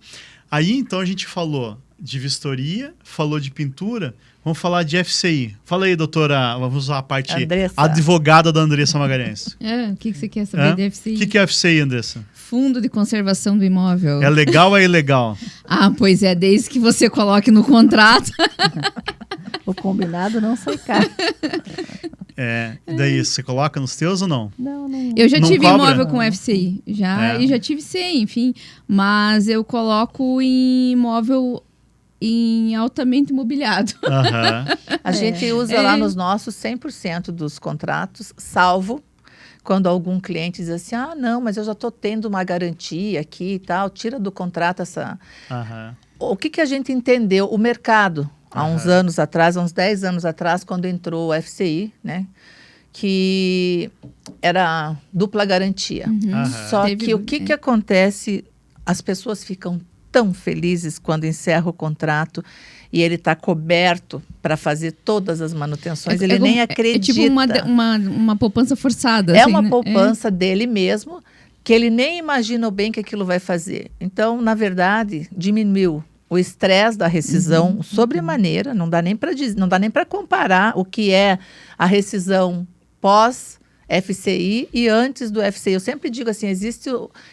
S1: Aí, então, a gente falou de vistoria, falou de pintura, vamos falar de FCI. Fala aí, doutora, vamos usar a parte advogada da Andressa Magalhães.
S2: O que você quer saber de FCI?
S1: O que é FCI, Andressa?
S2: Fundo de Conservação do Imóvel.
S1: É legal ou é ilegal?
S2: Pois é, desde que você coloque no contrato.
S4: O combinado não sai caro.
S1: Daí você coloca nos teus ou não?
S4: Não.
S2: Eu já tive
S1: cobra?
S2: imóvel com FCI, e já tive CEI, enfim. Mas eu coloco em imóvel altamente imobiliado.
S3: A gente usa lá nos nossos 100% dos contratos, salvo quando algum cliente diz assim, não, mas eu já estou tendo uma garantia aqui e tal, tira do contrato essa... O que a gente entendeu? O mercado... Há uns anos atrás, há uns 10 anos atrás, quando entrou o FCI, né? que era dupla garantia. Só que o que acontece, as pessoas ficam tão felizes quando encerra o contrato e ele está coberto para fazer todas as manutenções, ele nem acredita.
S2: É tipo uma poupança forçada.
S3: É
S2: assim,
S3: uma
S2: né?
S3: poupança dele mesmo, que ele nem imagina o bem que aquilo vai fazer. Então, na verdade, diminuiu o estresse da rescisão sobremaneira, não dá nem para comparar o que é a rescisão pós FCI e antes do FCI. Eu sempre digo assim,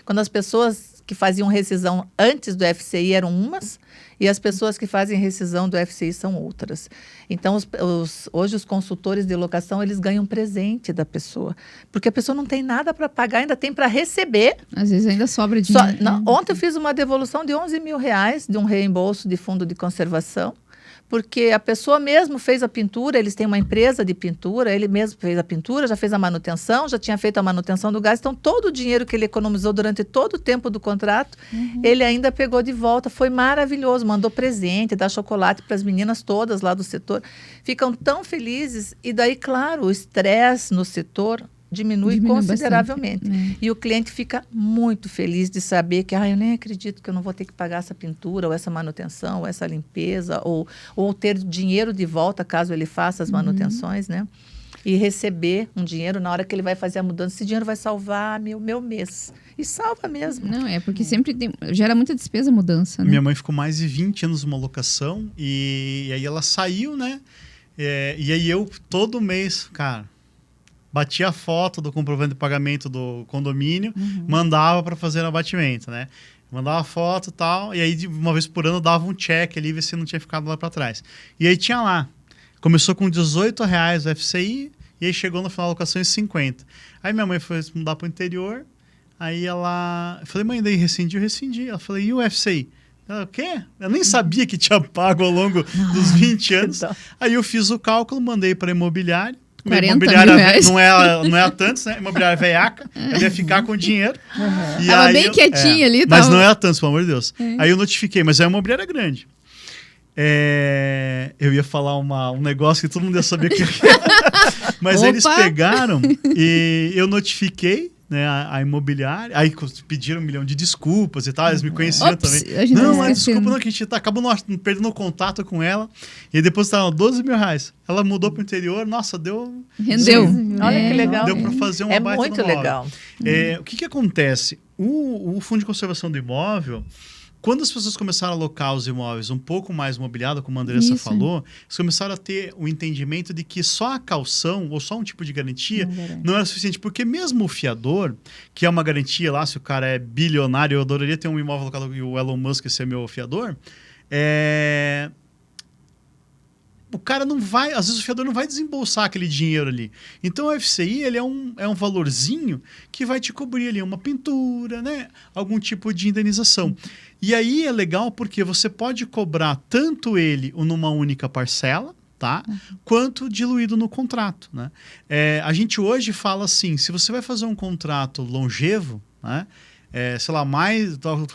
S3: quando as pessoas que faziam rescisão antes do FCI eram umas e as pessoas que fazem rescisão do FCI são outras. Então, hoje os consultores de locação, eles ganham presente da pessoa, porque a pessoa não tem nada para pagar, ainda tem para receber.
S2: Às vezes ainda sobra dinheiro.
S3: Ontem eu fiz uma devolução de 11 mil reais de um reembolso de fundo de conservação, porque a pessoa mesmo fez a pintura, eles têm uma empresa de pintura, ele mesmo fez a pintura, já fez a manutenção, já tinha feito a manutenção do gás, então todo o dinheiro que ele economizou durante todo o tempo do contrato, ele ainda pegou de volta, foi maravilhoso, mandou presente, dá chocolate para as meninas todas lá do setor, ficam tão felizes, e daí, claro, o estresse no setor diminui consideravelmente. E o cliente fica muito feliz de saber que eu nem acredito que eu não vou ter que pagar essa pintura, ou essa manutenção, ou essa limpeza, ou ter dinheiro de volta caso ele faça as manutenções, né? E receber um dinheiro na hora que ele vai fazer a mudança. Esse dinheiro vai salvar meu mês. E salva mesmo.
S2: Não, porque sempre gera muita despesa a mudança, né?
S1: Minha mãe ficou mais de 20 anos numa locação e aí ela saiu, né? E aí eu, todo mês, cara, batia a foto do comprovante de pagamento do condomínio, mandava para fazer o abatimento, né? Mandava a foto e tal, e aí uma vez por ano dava um check ali, ver se não tinha ficado lá para trás. E aí tinha lá, começou com R$18 o FCI, e aí chegou no final da locação em 50. Aí minha mãe foi mudar para o interior, aí eu falei, mãe, daí rescindi. Ela falou, e o FCI? Ela, o quê? Eu nem sabia que tinha pago ao longo dos 20 anos. Aí eu fiz o cálculo, mandei para a imobiliária,
S2: 40 mil reais.
S1: Não é a tantos, né? Imobiliária veiaca. Ela ia ficar com o dinheiro.
S2: E tava bem quietinha ali.
S1: Mas não é a tantos, pelo amor de Deus. Aí eu notifiquei, mas é uma imobiliária grande. Eu ia falar um negócio que todo mundo ia saber o que era. Mas eles pegaram e eu notifiquei, né, a imobiliária, aí pediram 1 milhão de desculpas e tal, eles me conheciam também. Não, desculpa, não, que a gente acabou perdendo o contato com ela, e depois estavam 12 mil reais. Ela mudou para o interior, nossa,
S2: rendeu.
S3: Olha que legal.
S1: Deu para fazer uma baita
S3: muito legal.
S1: O que acontece? O Fundo de Conservação do Imóvel, quando as pessoas começaram a alocar os imóveis um pouco mais mobiliados, como a Andressa falou, eles começaram a ter o entendimento de que só a caução ou só um tipo de garantia não era suficiente. Porque mesmo o fiador, que é uma garantia lá, se o cara é bilionário, eu adoraria ter um imóvel alocado e o Elon Musk ser meu fiador, o cara não vai, às vezes o fiador não vai desembolsar aquele dinheiro ali. Então o FCI, ele é um valorzinho que vai te cobrir ali uma pintura, né? Algum tipo de indenização. E aí é legal porque você pode cobrar tanto ele numa única parcela, tá? Quanto diluído no contrato, né? A gente hoje fala assim, se você vai fazer um contrato longevo, né? Sei lá,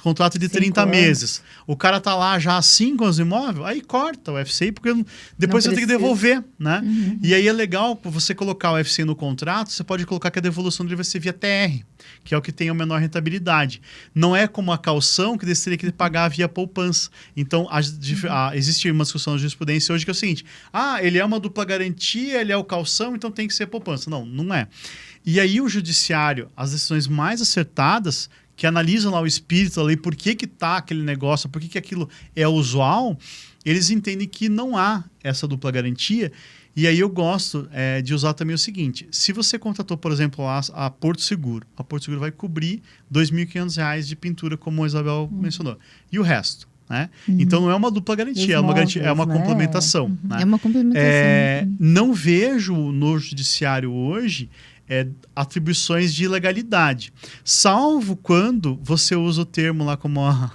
S1: contrato de 30 meses. O cara tá lá já há 5 anos imóvel, aí corta o FCI, porque depois você tem que devolver, né? E aí é legal você colocar o FCI no contrato, você pode colocar que a devolução dele vai ser via TR, que é o que tem a menor rentabilidade. Não é como a caução, que você teria que pagar via poupança. Então, existe uma discussão de jurisprudência hoje que é o seguinte, ele é uma dupla garantia, ele é o calção, então tem que ser poupança. Não é. E aí o judiciário, as decisões mais acertadas, que analisam lá o espírito da lei, por que tá aquele negócio, por que aquilo é usual, eles entendem que não há essa dupla garantia. E aí eu gosto de usar também o seguinte, se você contratou, por exemplo, a Porto Seguro vai cobrir R$ 2.500 de pintura, como a Isabel mencionou. E o resto? Né? Então não é uma dupla garantia, é uma complementação. Né?
S2: É uma complementação.
S1: Não vejo no judiciário hoje atribuições de ilegalidade, salvo quando você usa o termo lá, como a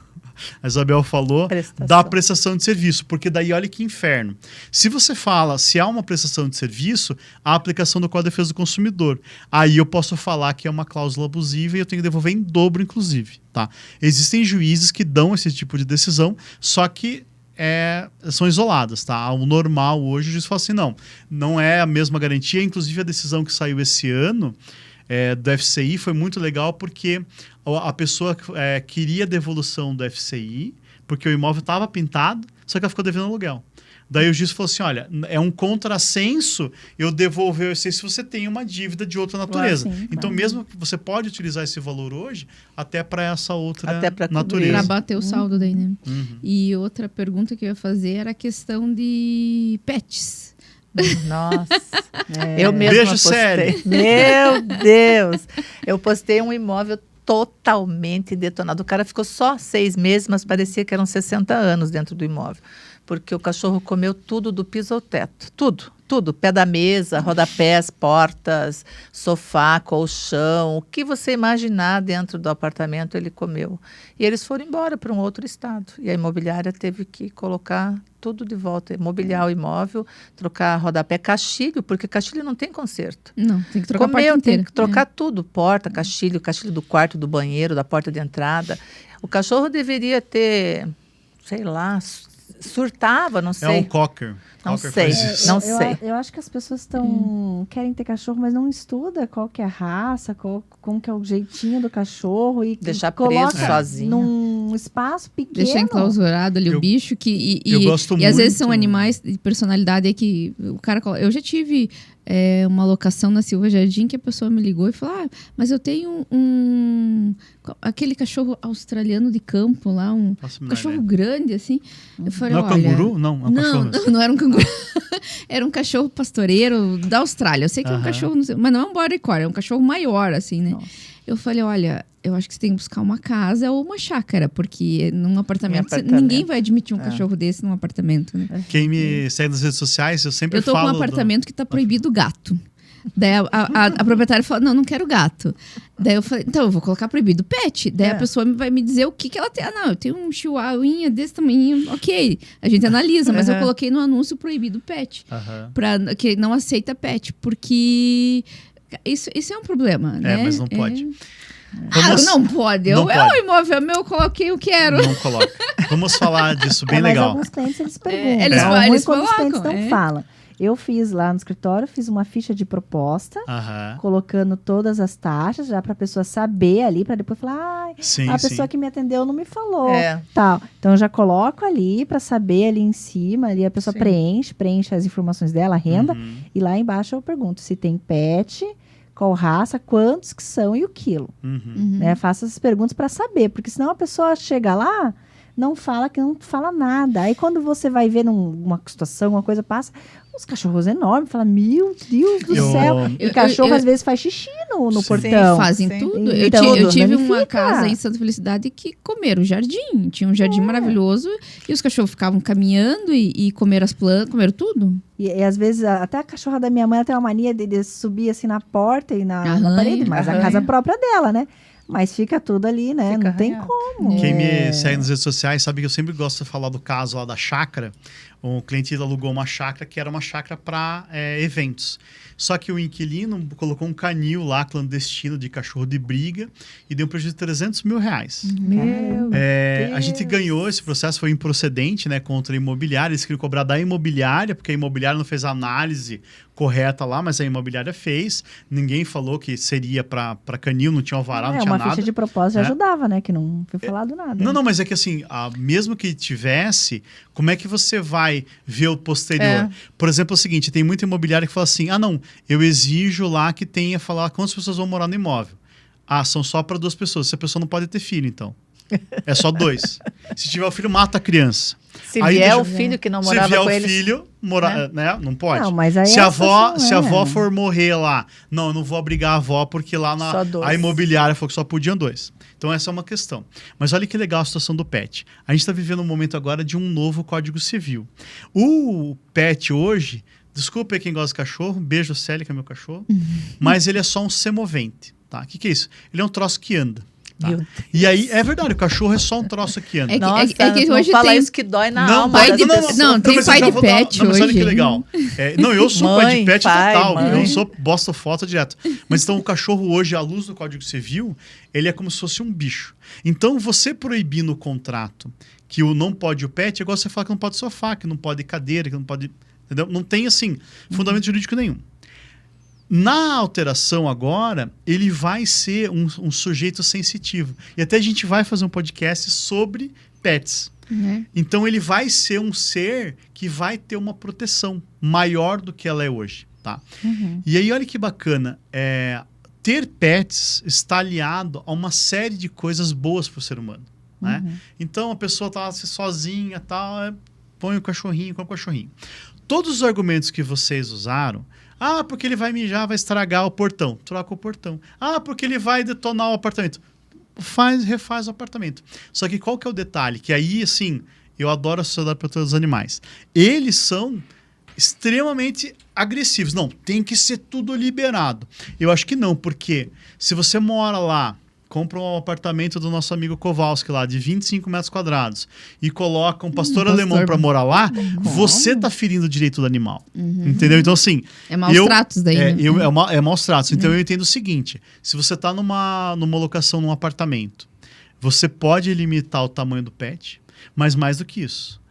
S1: Isabel falou, da prestação de serviço, porque daí olha que inferno. Se você fala, se há uma prestação de serviço, a aplicação do Código de Defesa do Consumidor, aí eu posso falar que é uma cláusula abusiva e eu tenho que devolver em dobro, inclusive. Tá? Existem juízes que dão esse tipo de decisão, só que são isoladas, tá? O normal hoje, o juiz fala assim, não é a mesma garantia. Inclusive, a decisão que saiu esse ano do FCI foi muito legal porque a pessoa queria devolução do FCI, porque o imóvel estava pintado, só que ela ficou devendo aluguel. Daí o juiz falou assim, olha, é um contrassenso eu devolver o FCI se você tem uma dívida de outra natureza.
S4: Sim,
S1: então, mesmo que você pode utilizar esse valor hoje até para essa outra natureza.
S2: Para bater o saldo daí, né?
S1: Uhum.
S2: E outra pergunta que eu ia fazer era a questão de pets.
S3: Nossa, eu mesma
S1: Beijo,
S3: postei.
S1: sério.
S3: Meu Deus! Eu postei um imóvel totalmente detonado. O cara ficou só 6 meses, mas parecia que eram 60 anos dentro do imóvel. Porque o cachorro comeu tudo do piso ao teto. Tudo. Pé da mesa, rodapés, portas, sofá, colchão. O que você imaginar dentro do apartamento, ele comeu. E eles foram embora para um outro estado. E a imobiliária teve que colocar tudo de volta. Mobiliar o imóvel, trocar rodapé, caixilho, porque caixilho não tem conserto.
S2: Não, tem que trocar a porta
S3: Comeu,
S2: inteira.
S3: tem que trocar tudo. Porta, caixilho do quarto, do banheiro, da porta de entrada. O cachorro deveria ter, sei lá, surtava, não sei.
S1: É um cocker.
S3: Não
S1: Cocker
S3: sei.
S1: faz isso.
S3: Não sei.
S4: Eu acho que as pessoas querem ter cachorro, mas não estuda qual que é a raça, como que é o jeitinho do cachorro e
S3: Deixar
S4: coloca
S3: preso sozinho.
S4: num espaço pequeno.
S2: Deixar enclausurado ali o bicho
S1: eu gosto
S2: e às vezes
S1: muito.
S2: são animais de personalidade aí que o cara eu já tive uma locação na Silva Jardim que a pessoa me ligou e falou, mas eu tenho aquele cachorro australiano de campo lá, um cachorro grande assim. Eu falei,
S1: não é canguru? Não, é um cachorro.
S2: Não era um canguru. Era um cachorro pastoreiro da Austrália. Eu sei que é um cachorro, não sei, mas não é um border collie, é um cachorro maior assim, né? Nossa. Eu falei, olha, eu acho que você tem que buscar uma casa ou uma chácara, porque num apartamento, ninguém vai admitir um cachorro desse num apartamento, né?
S1: Quem me segue nas redes sociais, eu sempre falo...
S2: Eu tô com um apartamento que tá proibido gato. Daí a proprietária falou, não quero gato. Daí eu falei, então eu vou colocar proibido pet. Daí a pessoa vai me dizer o que ela tem. Não, eu tenho um chihuahuinha desse tamanho, ok. A gente analisa, mas eu coloquei no anúncio proibido pet. Que não aceita pet, porque isso é um problema, né?
S1: Mas não pode.
S2: Não pode. O imóvel é meu, eu coloquei, eu quero.
S1: Não coloca. Vamos falar disso bem legal.
S4: Mas alguns clientes, eles perguntam.
S2: Eles
S4: quando
S2: colocam,
S4: os clientes não falam. Eu fiz lá no escritório, fiz uma ficha de proposta, colocando todas as taxas, já para a pessoa saber ali, para depois falar, a pessoa que me atendeu não me falou, tal. Então, eu já coloco ali para saber ali em cima, ali a pessoa preenche as informações dela, a renda, e lá embaixo eu pergunto se tem pet, qual raça, quantos que são e o quilo. Né? Faço essas perguntas para saber, porque senão a pessoa chega lá, não fala nada. Aí quando você vai ver numa situação, uma coisa passa, uns cachorros enormes, fala, meu Deus do céu. E cachorro às vezes faz xixi no portão.
S2: Fazem tudo.
S4: Então,
S2: eu tive uma casa em Santa Felicidade que comeram o jardim. Tinha um jardim maravilhoso e os cachorros ficavam caminhando e comeram as plantas, comeram tudo.
S4: E às vezes, até a cachorra da minha mãe ela tem uma mania de subir assim na porta e na parede, mas a casa própria dela, né? Mas fica tudo ali, né? Não tem como.
S1: Quem me segue nas redes sociais sabe que eu sempre gosto de falar do caso lá da chácara. Um cliente alugou uma chácara que era uma chácara para eventos. Só que o inquilino colocou um canil lá, clandestino, de cachorro de briga, e deu um prejuízo de 300 mil reais.
S2: Meu
S1: A gente ganhou esse processo, foi improcedente, né, contra a imobiliária. Eles queriam cobrar da imobiliária, porque a imobiliária não fez a análise correta lá, mas a imobiliária fez. Ninguém falou que seria para canil, não tinha alvará, não tinha nada.
S4: Uma ficha de propósito ajudava, né? Que não foi falado nada.
S1: Não, mas é que assim, mesmo que tivesse, como é que você vai ver o posterior? Por exemplo, é o seguinte, tem muita imobiliária que fala assim, não, eu exijo lá que tenha falar quantas pessoas vão morar no imóvel. São só para 2 pessoas. Se a pessoa não pode ter filho, então. É só 2. Se tiver o filho, mata a criança.
S3: Se vier o filho que não morava com eles...
S1: Se vier o filho, né? Não pode.
S4: Não, mas aí
S1: se a avó for morrer lá, não, eu não vou obrigar a avó, porque lá a imobiliária falou que só podiam 2. Então essa é uma questão. Mas olha que legal a situação do pet. A gente está vivendo um momento agora de um novo Código Civil. O pet hoje, desculpa aí quem gosta de cachorro, beijo Célia, que é meu cachorro, mas ele é só um semovente. Tá? O que é isso? Ele é um troço que anda. Tá. E aí, é verdade, o cachorro é só um troço que anda.
S2: Que hoje
S3: fala isso que dói na alma.
S2: Tem pai de pet hoje.
S1: Mas olha que legal. Eu sou pai de pet total.
S3: Mãe.
S1: Eu posto foto direto. Mas então o cachorro hoje, à luz do Código Civil, ele é como se fosse um bicho. Então você proibir no contrato que o não pode o pet é igual você falar que não pode sofá, que não pode cadeira, que não pode... Entendeu? Não tem, assim, fundamento jurídico nenhum. Na alteração agora, ele vai ser um sujeito sensitivo. E até a gente vai fazer um podcast sobre pets. Então, ele vai ser um ser que vai ter uma proteção maior do que ela é hoje. Tá? E aí, olha que bacana. Ter pets está aliado a uma série de coisas boas para o ser humano. Né? Então, a pessoa está sozinha, tal, põe o cachorrinho, com o cachorrinho. Todos os argumentos que vocês usaram, porque ele vai mijar, vai estragar o portão, troca o portão. Porque ele vai detonar o apartamento, refaz o apartamento. Só que qual que é o detalhe? Que aí, assim, eu adoro a Sociedade Protetora dos Animais. Eles são extremamente agressivos. Não, tem que ser tudo liberado. Eu acho que não, porque se você mora lá, compra um apartamento do nosso amigo Kowalski lá, de 25 metros quadrados, e coloca um pastor alemão para morar lá, você tá ferindo o direito do animal. Entendeu? Então, assim...
S2: É maus tratos daí, né?
S1: É maus tratos. Então, eu entendo o seguinte, se você tá numa locação, num apartamento, você pode limitar o tamanho do pet, mas mais do que isso,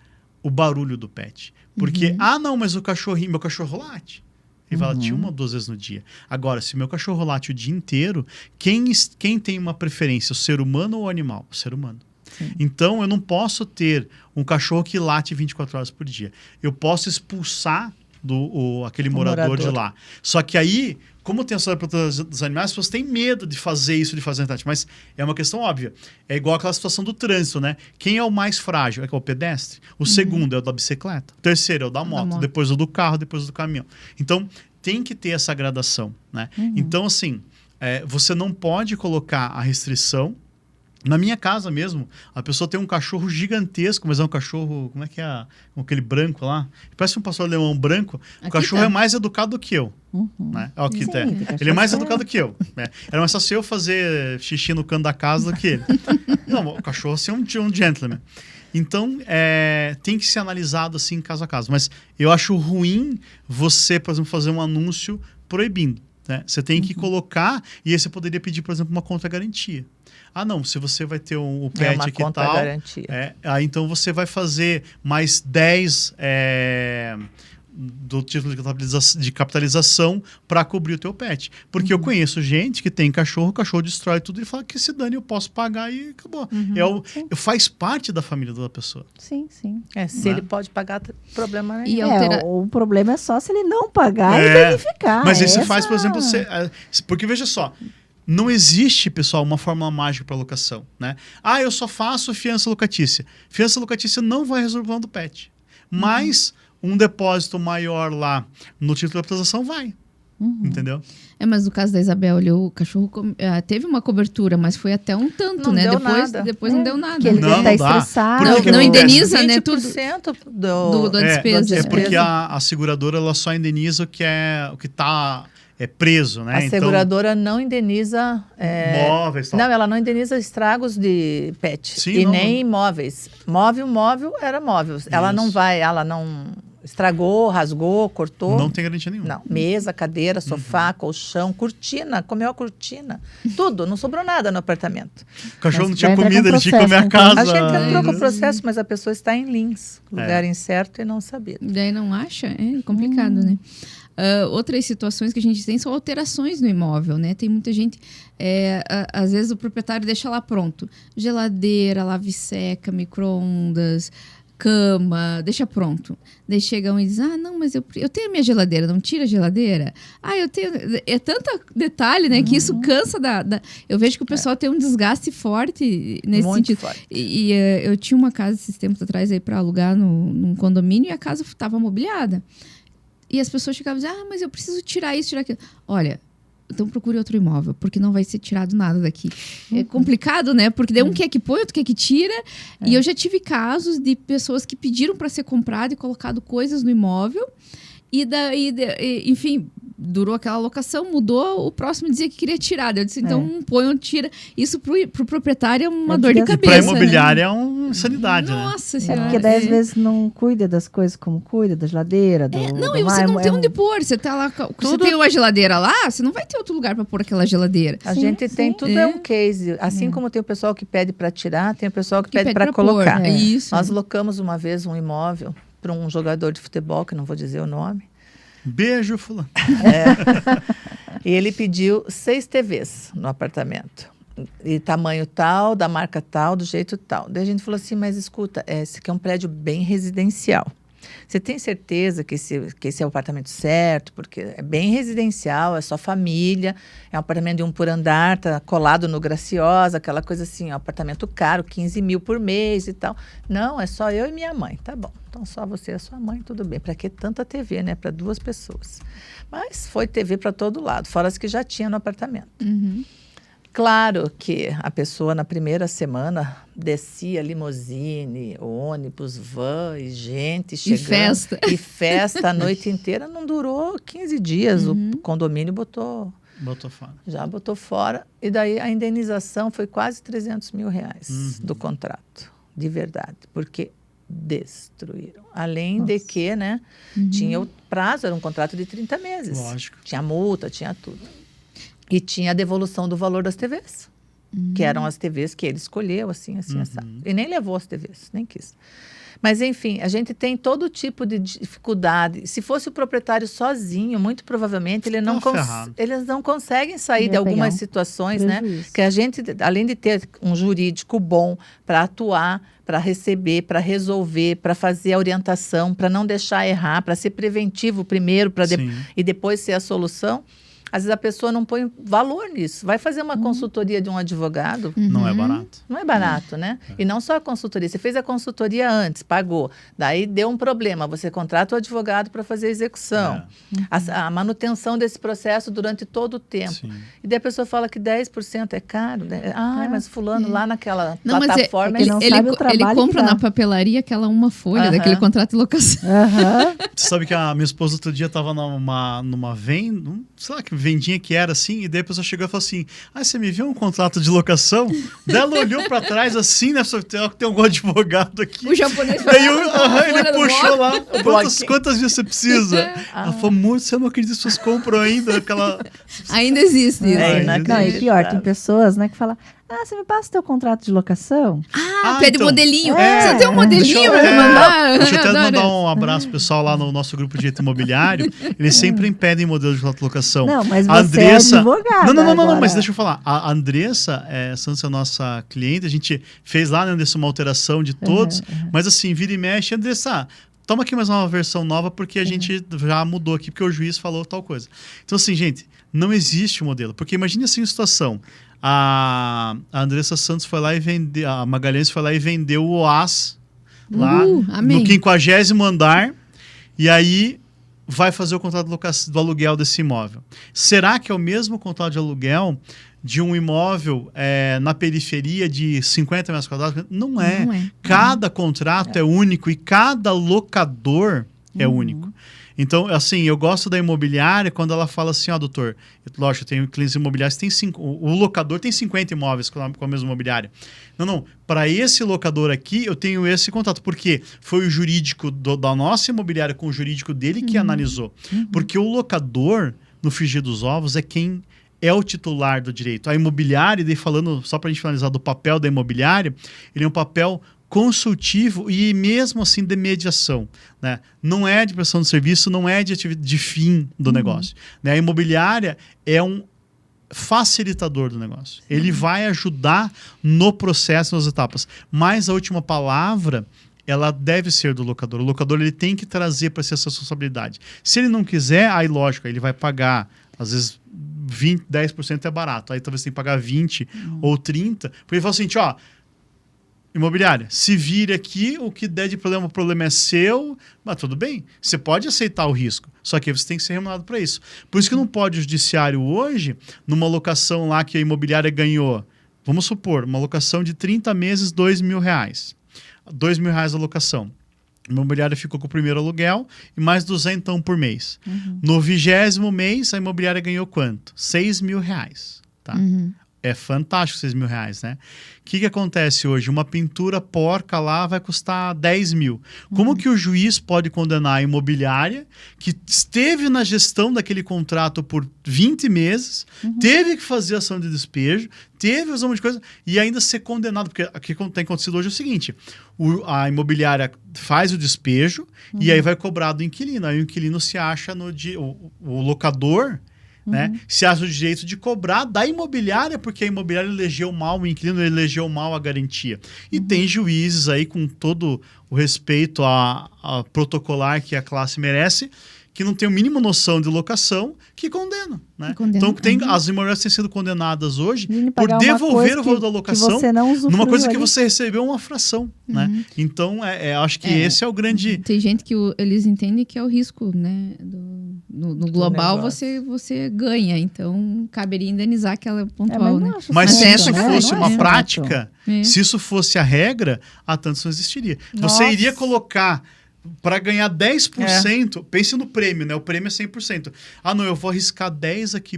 S1: o barulho do pet. Porque, não, mas meu cachorro late. Ele vai latir 1 ou 2 vezes no dia. Agora, se meu cachorro late o dia inteiro, quem tem uma preferência, o ser humano ou o animal? O ser humano. Sim. Então, eu não posso ter um cachorro que late 24 horas por dia. Eu posso expulsar aquele morador de lá. Só que aí, como tem a Sociedade Protetora dos Animais, as pessoas têm medo de fazer isso, de fazer a mas é uma questão óbvia. É igual aquela situação do trânsito, né? Quem é o mais frágil? É o pedestre. O segundo é o da bicicleta. O terceiro é o da moto. Depois o do carro, depois o do caminhão. Então, tem que ter essa gradação, né? Então, assim, você não pode colocar a restrição. Na minha casa mesmo, a pessoa tem um cachorro gigantesco, mas é um cachorro... Como é que é? Aquele branco lá. Parece um pastor alemão branco. O cachorro é mais educado do que eu. Né? Ele é mais educado do que eu. Né? Era mais fácil eu fazer xixi no canto da casa do que ele. Não, o cachorro assim, é um gentleman. Então, tem que ser analisado assim, caso a caso. Mas eu acho ruim você, por exemplo, fazer um anúncio proibindo. Né? Você tem que colocar, e aí você poderia pedir, por exemplo, uma contra-garantia. Não, se você vai ter o pet
S3: uma
S1: aqui e tal...
S3: contra-garantia.
S1: Então você vai fazer mais 10 do título de capitalização para cobrir o teu pet. Porque eu conheço gente que tem cachorro, o cachorro destrói tudo e fala que se dane, eu posso pagar e acabou. Faz parte da família da pessoa.
S4: Sim, sim.
S3: Se ele pode pagar, problema nenhum.
S4: O problema é só se ele não pagar e verificar.
S1: Mas aí você faz, por exemplo... Porque veja só... Não existe, pessoal, uma fórmula mágica para locação, né? Eu só faço fiança locatícia. Fiança locatícia não vai resolver o problema do pet. Mas um depósito maior lá no título de capitalização vai. Entendeu?
S2: Mas no caso da Isabel, o cachorro teve uma cobertura, mas foi até um tanto,
S3: não
S2: né?
S3: Deu
S2: depois não deu nada.
S4: Porque ele tá estressado.
S2: Não indeniza, né?
S3: 20%
S2: da despesa.
S1: É porque a seguradora ela só indeniza o que está... preso, né?
S3: A seguradora não indeniza...
S1: móveis, tal.
S3: Não, ela não indeniza estragos de pet.
S1: Sim,
S3: nem imóveis. Móvel era móvel. Ela não estragou, rasgou, cortou.
S1: Não tem garantia nenhuma.
S3: Não. Mesa, cadeira, sofá, colchão, cortina. Comeu a cortina. Tudo. Não sobrou nada no apartamento.
S1: O cachorro não tinha comida, ele tinha que comer a casa.
S3: A gente entrou com o processo, mas a pessoa está em Lins. Lugar incerto e não sabido.
S2: Daí não acha? É complicado, né? Outras situações que a gente tem são alterações no imóvel, né? Tem muita gente, às vezes o proprietário deixa lá pronto, geladeira, lave-seca, micro-ondas, cama, deixa pronto. Daí chegam e dizem, não, mas eu tenho a minha geladeira, não tira a geladeira? Eu tenho... É tanto detalhe, né, que isso cansa Eu vejo que o pessoal tem um desgaste forte nesse
S3: muito
S2: sentido.
S3: Forte.
S2: E eu tinha uma casa esses tempos atrás aí para alugar num condomínio e a casa estava mobiliada. E as pessoas chegavam e diziam, mas eu preciso tirar isso, tirar aquilo. Olha, então procure outro imóvel, porque não vai ser tirado nada daqui. É complicado, né? Porque daí um quer que põe, outro quer que tira. E eu já tive casos de pessoas que pediram para ser comprado e colocado coisas no imóvel. E daí, enfim, durou aquela locação, mudou, o próximo dizia que queria tirar. Eu disse, então põe ou tira. Isso pro proprietário é uma dor de cabeça.
S1: E pra imobiliária é uma insanidade, né?
S2: Nossa senhora.
S4: Porque daí às vezes não cuida das coisas como cuida, da geladeira, do
S2: e você não tem onde pôr. Você tá lá, você tem uma geladeira lá, você não vai ter outro lugar para pôr aquela geladeira.
S3: A gente tem tudo é um case. Assim como tem o pessoal que pede para tirar, tem o pessoal que pede para colocar.
S2: Isso.
S3: Nós locamos uma vez um imóvel para um jogador de futebol, que não vou dizer o nome.
S1: Beijo, fulano.
S3: E ele pediu 6 TVs no apartamento. E tamanho tal, da marca tal, do jeito tal. Daí a gente falou assim, mas escuta, esse aqui é um prédio bem residencial. Você tem certeza que esse é o apartamento certo? Porque é bem residencial, é só família, é um apartamento de 1 por andar, tá colado no Graciosa, aquela coisa assim, é um apartamento caro, 15 mil por mês e tal. Não, é só eu e minha mãe. Tá bom, então só você e a sua mãe, tudo bem. Para que tanta TV, né? Para 2 pessoas. Mas foi TV para todo lado, fora as que já tinha no apartamento.
S2: Uhum.
S3: Claro que a pessoa na primeira semana descia limusine, ônibus, van e gente chegando.
S2: E festa.
S3: E festa a noite inteira. Não durou 15 dias. O condomínio botou
S1: fora.
S3: Já botou fora. E daí a indenização foi quase 300 mil reais do contrato. De verdade. Porque destruíram. Além de que, né, tinha o prazo, era um contrato de 30 meses.
S1: Lógico.
S3: Tinha multa, tinha tudo. E tinha a devolução do valor das TVs, que eram as TVs que ele escolheu, assim, assado. E nem levou as TVs, nem quis. Mas, enfim, a gente tem todo tipo de dificuldade. Se fosse o proprietário sozinho, muito provavelmente eles não conseguem sair de algumas situações, né? Que a gente, além de ter um jurídico bom para atuar, para receber, para resolver, para fazer a orientação, para não deixar errar, para ser preventivo primeiro e depois ser a solução. Às vezes a pessoa não põe valor nisso. Vai fazer uma consultoria de um advogado.
S1: Não é barato.
S3: Não é barato, né? E não só a consultoria. Você fez a consultoria antes, pagou. Daí deu um problema. Você contrata o advogado para fazer a execução. A manutenção desse processo durante todo o tempo.
S1: Sim.
S3: E daí a pessoa fala que 10% é caro. Mas fulano lá naquela plataforma...
S2: Ele compra na papelaria aquela uma folha daquele contrato de locação.
S1: Você sabe que a minha esposa outro dia estava numa venda, sei lá que vendinha que era assim, e daí a pessoa chegou e falou assim, você me viu um contrato de locação? Daí ela olhou pra trás assim, né, tem algum advogado aqui.
S2: O japonês
S1: daí ele puxou lá, quantas vezes você precisa? Ela falou, muito, você não acredita se vocês compram ainda?
S2: Ainda existe isso.
S4: E pior, tem pessoas, né, que falam, você me passa o teu contrato de locação?
S2: Pede então, modelinho. Você tem um modelinho para me mandar?
S1: Deixa eu até mandar um abraço pessoal lá no nosso grupo de direito imobiliário. Eles sempre pedem modelo de locação.
S4: Não, mas você é advogada.
S1: Não, mas deixa eu falar. A Andressa Santos é a nossa cliente. A gente fez lá, né, Andressa, uma alteração de todos. Mas assim, vira e mexe, Andressa, toma aqui mais uma versão nova porque a gente já mudou aqui, porque o juiz falou tal coisa. Então assim, gente, não existe o modelo. Porque imagine assim a situação. A Andressa Santos foi lá e vendeu, a Magalhães foi lá e vendeu o Oás lá no 50º andar, e aí vai fazer o contrato do aluguel desse imóvel. Será que é o mesmo contrato de aluguel de um imóvel na periferia de 50 metros quadrados? Não é. Cada contrato é único e cada locador é único. Então, assim, eu gosto da imobiliária quando ela fala assim, doutor, lógico, eu tenho clientes imobiliários, o locador tem 50 imóveis com a mesma imobiliária. Não, para esse locador aqui, eu tenho esse contrato, porque foi o jurídico da nossa imobiliária com o jurídico dele que analisou. Porque o locador, no frigir dos ovos, é quem é o titular do direito. A imobiliária, daí falando, só para a gente finalizar, do papel da imobiliária, ele é um papel consultivo e mesmo assim de mediação, né? Não é de prestação de serviço, não é de fim do negócio, né? A imobiliária é um facilitador do negócio. Ele vai ajudar no processo, nas etapas, mas a última palavra ela deve ser do locador. O locador ele tem que trazer para si essa responsabilidade. Se ele não quiser, aí lógico, ele vai pagar, às vezes 10% é barato, aí talvez você tenha que pagar 20 ou 30, porque ele fala assim, imobiliária, se vire aqui, o que der de problema, o problema é seu, mas tudo bem, você pode aceitar o risco, só que você tem que ser remunerado para isso. Por isso que não pode o judiciário hoje, numa locação lá que a imobiliária ganhou, vamos supor, uma locação de 30 meses, R$2.000. R$2.000 a locação. A imobiliária ficou com o primeiro aluguel e mais 200 por mês. No 20º mês, a imobiliária ganhou quanto? R$6.000, tá? É fantástico R$6.000, né? O que acontece hoje? Uma pintura porca lá vai custar 10 mil. Como que o juiz pode condenar a imobiliária que esteve na gestão daquele contrato por 20 meses, teve que fazer ação de despejo, teve um monte de coisa e ainda ser condenado? Porque o que tem acontecido hoje é o seguinte, a imobiliária faz o despejo e aí vai cobrar do inquilino. Aí o inquilino se acha o locador, né? Se acha o direito de cobrar da imobiliária, porque a imobiliária elegeu mal o inquilino, elegeu mal a garantia. E tem juízes aí, com todo o respeito a protocolar que a classe merece, que não tem o mínimo noção de locação, que condenam, né? Então, as imobiliárias têm sido condenadas hoje por devolver o valor da locação numa coisa que você recebeu uma fração, né? Então, acho que esse é o grande...
S2: Tem gente que eles entendem que é o risco, né? No global, você ganha. Então, caberia indenizar aquela pontual, né?
S1: Mas se isso fosse uma prática, se isso fosse a regra, a tantos não existiria. Você iria colocar... Para ganhar 10%, pense no prêmio, né? O prêmio é 100%. Ah, não, eu vou arriscar 10% aqui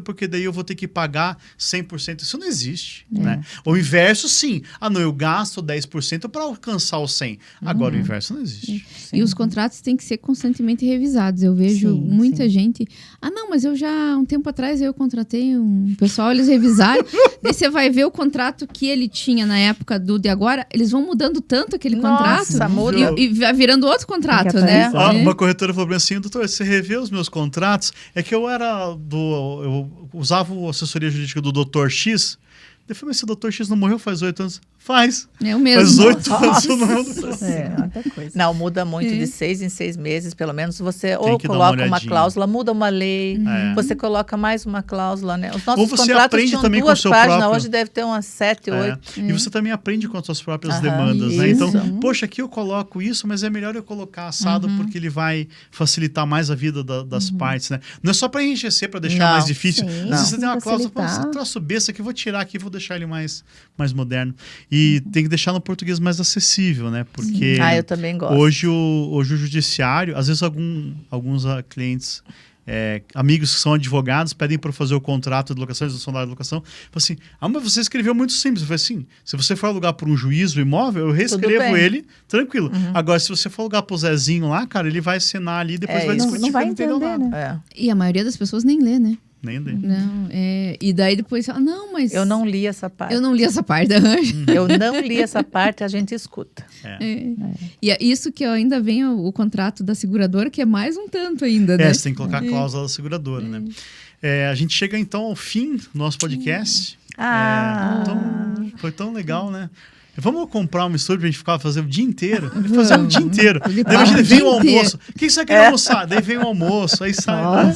S1: porque daí eu vou ter que pagar 100%. Isso não existe, né? O inverso, sim. Ah, não, eu gasto 10% para alcançar o 100%. Agora, o inverso não existe.
S2: E os contratos têm que ser constantemente revisados. Eu vejo muita gente... Ah, não, mas um tempo atrás eu contratei um pessoal, eles revisaram. Daí você vai ver o contrato que ele tinha na época do de agora, eles vão mudando tanto aquele contrato.
S3: Muda.
S2: E vai virando outro contrato, né?
S1: Uma corretora falou assim, doutor, você revê os meus contratos? É que eu usava a assessoria jurídica do doutor X. Eu falei, mas se o doutor X não morreu faz 8 anos? Faz.
S2: É o mesmo.
S1: Faz 8 anos.
S3: Não, muda muito de 6 em 6 meses, pelo menos. Você ou coloca uma cláusula, muda uma lei, você coloca mais uma cláusula, né? Os nossos contratos tinham
S1: também
S3: 2 páginas,
S1: próprio...
S3: hoje deve ter umas 7, 8.
S1: E você também aprende com as suas próprias demandas, né? Então, poxa, aqui eu coloco isso, mas é melhor eu colocar assado porque ele vai facilitar mais a vida das partes, né? Não é só para enriquecer, para deixar mais difícil. Se você tem uma cláusula, você traço besta aqui, vou tirar aqui, vou deixar ele mais moderno. E tem que deixar no português mais acessível, né? Porque
S3: eu também gosto.
S1: Hoje o judiciário, às vezes alguns clientes, amigos que são advogados, pedem para fazer o contrato de locação, de salário de locação, falam assim, mas você escreveu muito simples. Eu falei assim, se você for alugar por um juiz o imóvel, eu reescrevo ele, tranquilo. Agora, se você for alugar pro Zezinho lá, cara, ele vai assinar ali e depois vai discutir,
S4: não vai
S1: entendeu
S4: entender,
S1: nada.
S4: né?
S2: E a maioria das pessoas nem lê, né?
S1: Nem lê.
S2: Não, e daí depois fala, não, mas...
S3: Eu não li essa parte.
S2: Eu não li essa parte.
S3: Eu não li essa parte, a gente escuta.
S2: E é isso que ainda vem o contrato da seguradora, que é mais um tanto ainda, né?
S1: Você tem que colocar a cláusula da seguradora, né? A gente chega então ao fim do nosso podcast. Foi tão legal, né? Vamos comprar um estúdio pra gente fazer o dia inteiro? Fazer o dia inteiro. Daí imagina, vem o almoço. O que você quer almoçar? Daí vem o almoço, aí sai.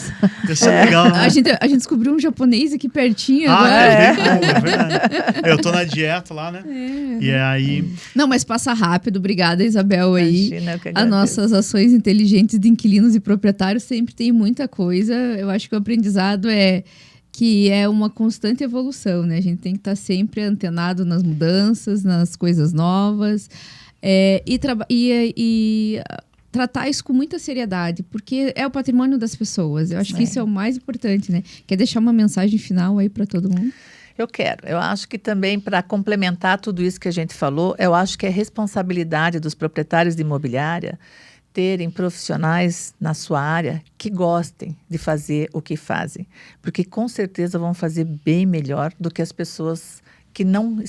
S1: Isso é legal, né?
S2: A gente descobriu um japonês aqui pertinho agora.
S1: É verdade. Eu tô na dieta lá, né? E aí...
S2: Não, mas passa rápido. Obrigada, Isabel, aí.
S3: Imagina,
S2: as nossas ações inteligentes de inquilinos e proprietários sempre tem muita coisa. Eu acho que o aprendizado que é uma constante evolução, né? A gente tem que estar sempre antenado nas mudanças, nas coisas novas e tratar isso com muita seriedade, porque é o patrimônio das pessoas. Eu acho que isso é o mais importante, né? Quer deixar uma mensagem final aí para todo mundo?
S3: Eu quero. Eu acho que também, para complementar tudo isso que a gente falou, eu acho que é responsabilidade dos proprietários de imobiliária terem profissionais na sua área que gostem de fazer o que fazem, porque com certeza vão fazer bem melhor do que as pessoas que não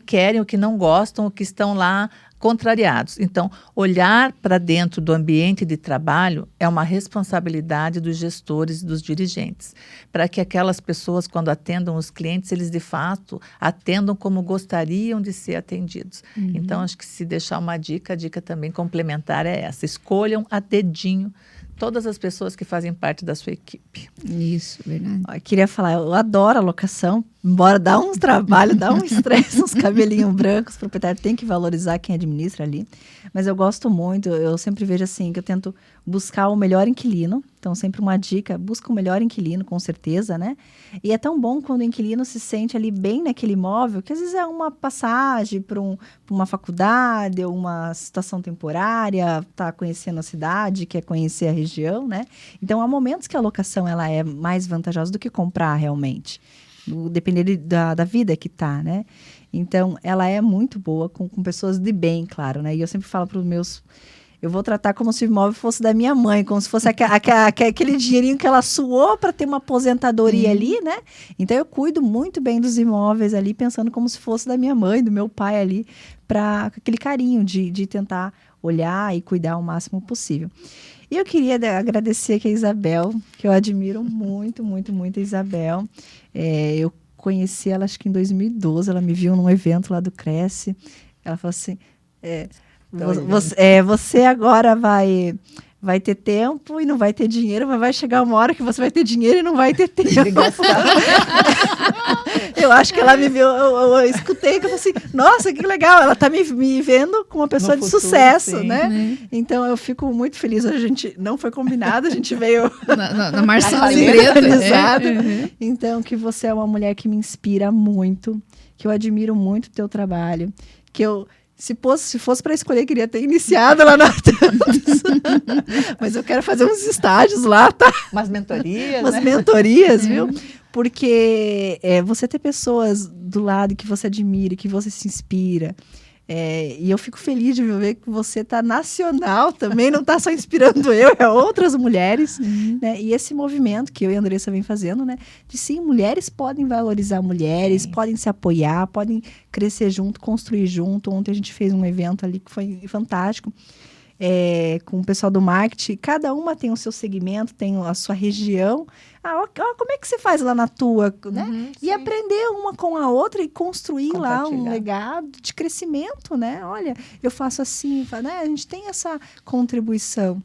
S3: querem, ou que não gostam, ou que estão lá contrariados. Então, olhar para dentro do ambiente de trabalho é uma responsabilidade dos gestores e dos dirigentes, para que aquelas pessoas, quando atendam os clientes, eles de fato atendam como gostariam de ser atendidos. Então, acho que se deixar uma dica, a dica também complementar é essa: escolham a dedinho todas as pessoas que fazem parte da sua equipe.
S2: Isso, verdade.
S4: Eu queria falar, eu adoro a locação, embora dá uns trabalhos, dá um estresse, uns cabelinhos brancos, o proprietário tem que valorizar quem administra ali, Mas eu gosto muito, eu sempre vejo assim, que eu tento buscar o melhor inquilino. Então, sempre uma dica, busca o melhor inquilino, com certeza, né? E é tão bom quando o inquilino se sente ali bem naquele imóvel, que às vezes é uma passagem para uma faculdade, ou uma situação temporária, tá conhecendo a cidade, quer conhecer a região, né? Então, há momentos que a locação ela é mais vantajosa do que comprar realmente, dependendo da vida que tá, né? Então, ela é muito boa com pessoas de bem, claro, né? E eu sempre falo para os meus... Eu vou tratar como se o imóvel fosse da minha mãe, como se fosse aquele dinheirinho que ela suou para ter uma aposentadoria ali, né? Então, eu cuido muito bem dos imóveis ali, pensando como se fosse da minha mãe, do meu pai ali, para aquele carinho de tentar olhar e cuidar o máximo possível. E eu queria agradecer aqui a Isabel, que eu admiro muito, muito, muito a Isabel. Eu conheci ela, acho que em 2012, ela me viu num evento lá do Cresce. Ela falou assim... Você agora vai ter tempo e não vai ter dinheiro, mas vai chegar uma hora que você vai ter dinheiro e não vai ter tempo. Eu acho que ela me viu, eu escutei que eu falei assim, nossa, que legal, ela tá me vendo como uma pessoa de sucesso, sim, né? Então eu fico muito feliz. A gente não foi combinado, a gente veio
S2: na Marcela organizado.
S4: Então, que você é uma mulher que me inspira muito, que eu admiro muito o teu trabalho, que eu... Se fosse para escolher, queria ter iniciado lá na Tantos. Mas eu quero fazer uns estágios lá, tá?
S3: Umas mentorias,
S4: Umas mentorias, viu? Porque você ter pessoas do lado que você admira, que você se inspira. E eu fico feliz de ver que você está nacional também, não está só inspirando eu, é outras mulheres. Né? E esse movimento que eu e a Andressa vem fazendo, né? De sim, mulheres podem valorizar mulheres, podem se apoiar, podem crescer junto, construir junto. Ontem a gente fez um evento ali que foi fantástico, com o pessoal do marketing. Cada uma tem o seu segmento, tem a sua região. Como é que você faz lá na tua, né? E aprender uma com a outra e construir lá um legado de crescimento, né? Olha, eu faço assim, né? A gente tem essa contribuição.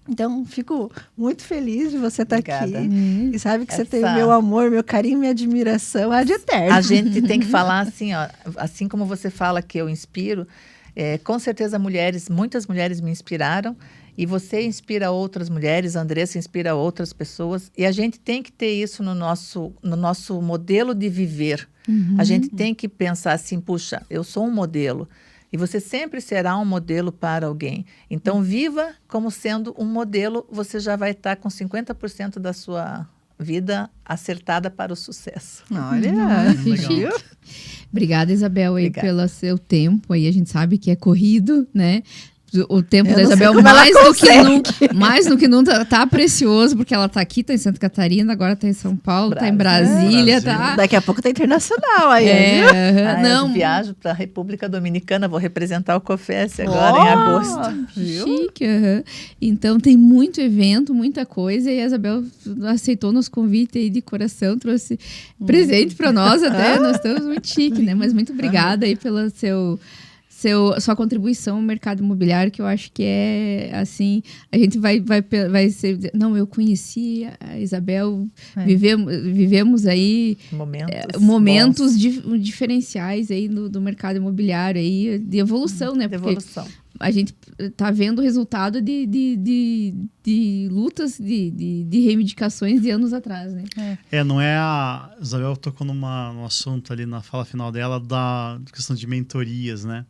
S4: Então, fico muito feliz de você estar aqui. E sabe que você tem o meu amor, meu carinho, minha admiração, é de eterno.
S3: A gente tem que falar assim, ó, assim como você fala que eu inspiro, com certeza muitas mulheres me inspiraram, e você inspira outras mulheres, a Andressa inspira outras pessoas, e a gente tem que ter isso no nosso modelo de viver. A gente tem que pensar assim, puxa, eu sou um modelo, e você sempre será um modelo para alguém. Então, viva como sendo um modelo, você já vai estar com 50% da sua vida acertada para o sucesso.
S4: Olha,
S2: legal. Obrigada, Isabel, aí, pelo seu tempo. Aí a gente sabe que é corrido, né? O tempo da Isabel mais do que nunca tá precioso, porque ela tá aqui, tá em Santa Catarina, agora tá em São Paulo, tá em Brasília, tá...
S4: Daqui a pouco tá internacional aí.
S3: Eu viajo para a República Dominicana, vou representar o COFES agora em agosto.
S2: Chique, Então tem muito evento, muita coisa, e a Isabel aceitou nosso convite aí de coração, trouxe presente para nós até, nós estamos muito chique, né? Mas muito obrigada aí pelo sua contribuição ao mercado imobiliário, que eu acho que é assim, a gente vai ser, não, eu conheci a Isabel, vivemos aí momentos diferenciais aí do mercado imobiliário aí, de evolução, né? Porque a gente tá vendo o resultado de lutas, de reivindicações de anos atrás, né?
S1: Não é a Isabel tocou num assunto ali na fala final dela da questão de mentorias, né?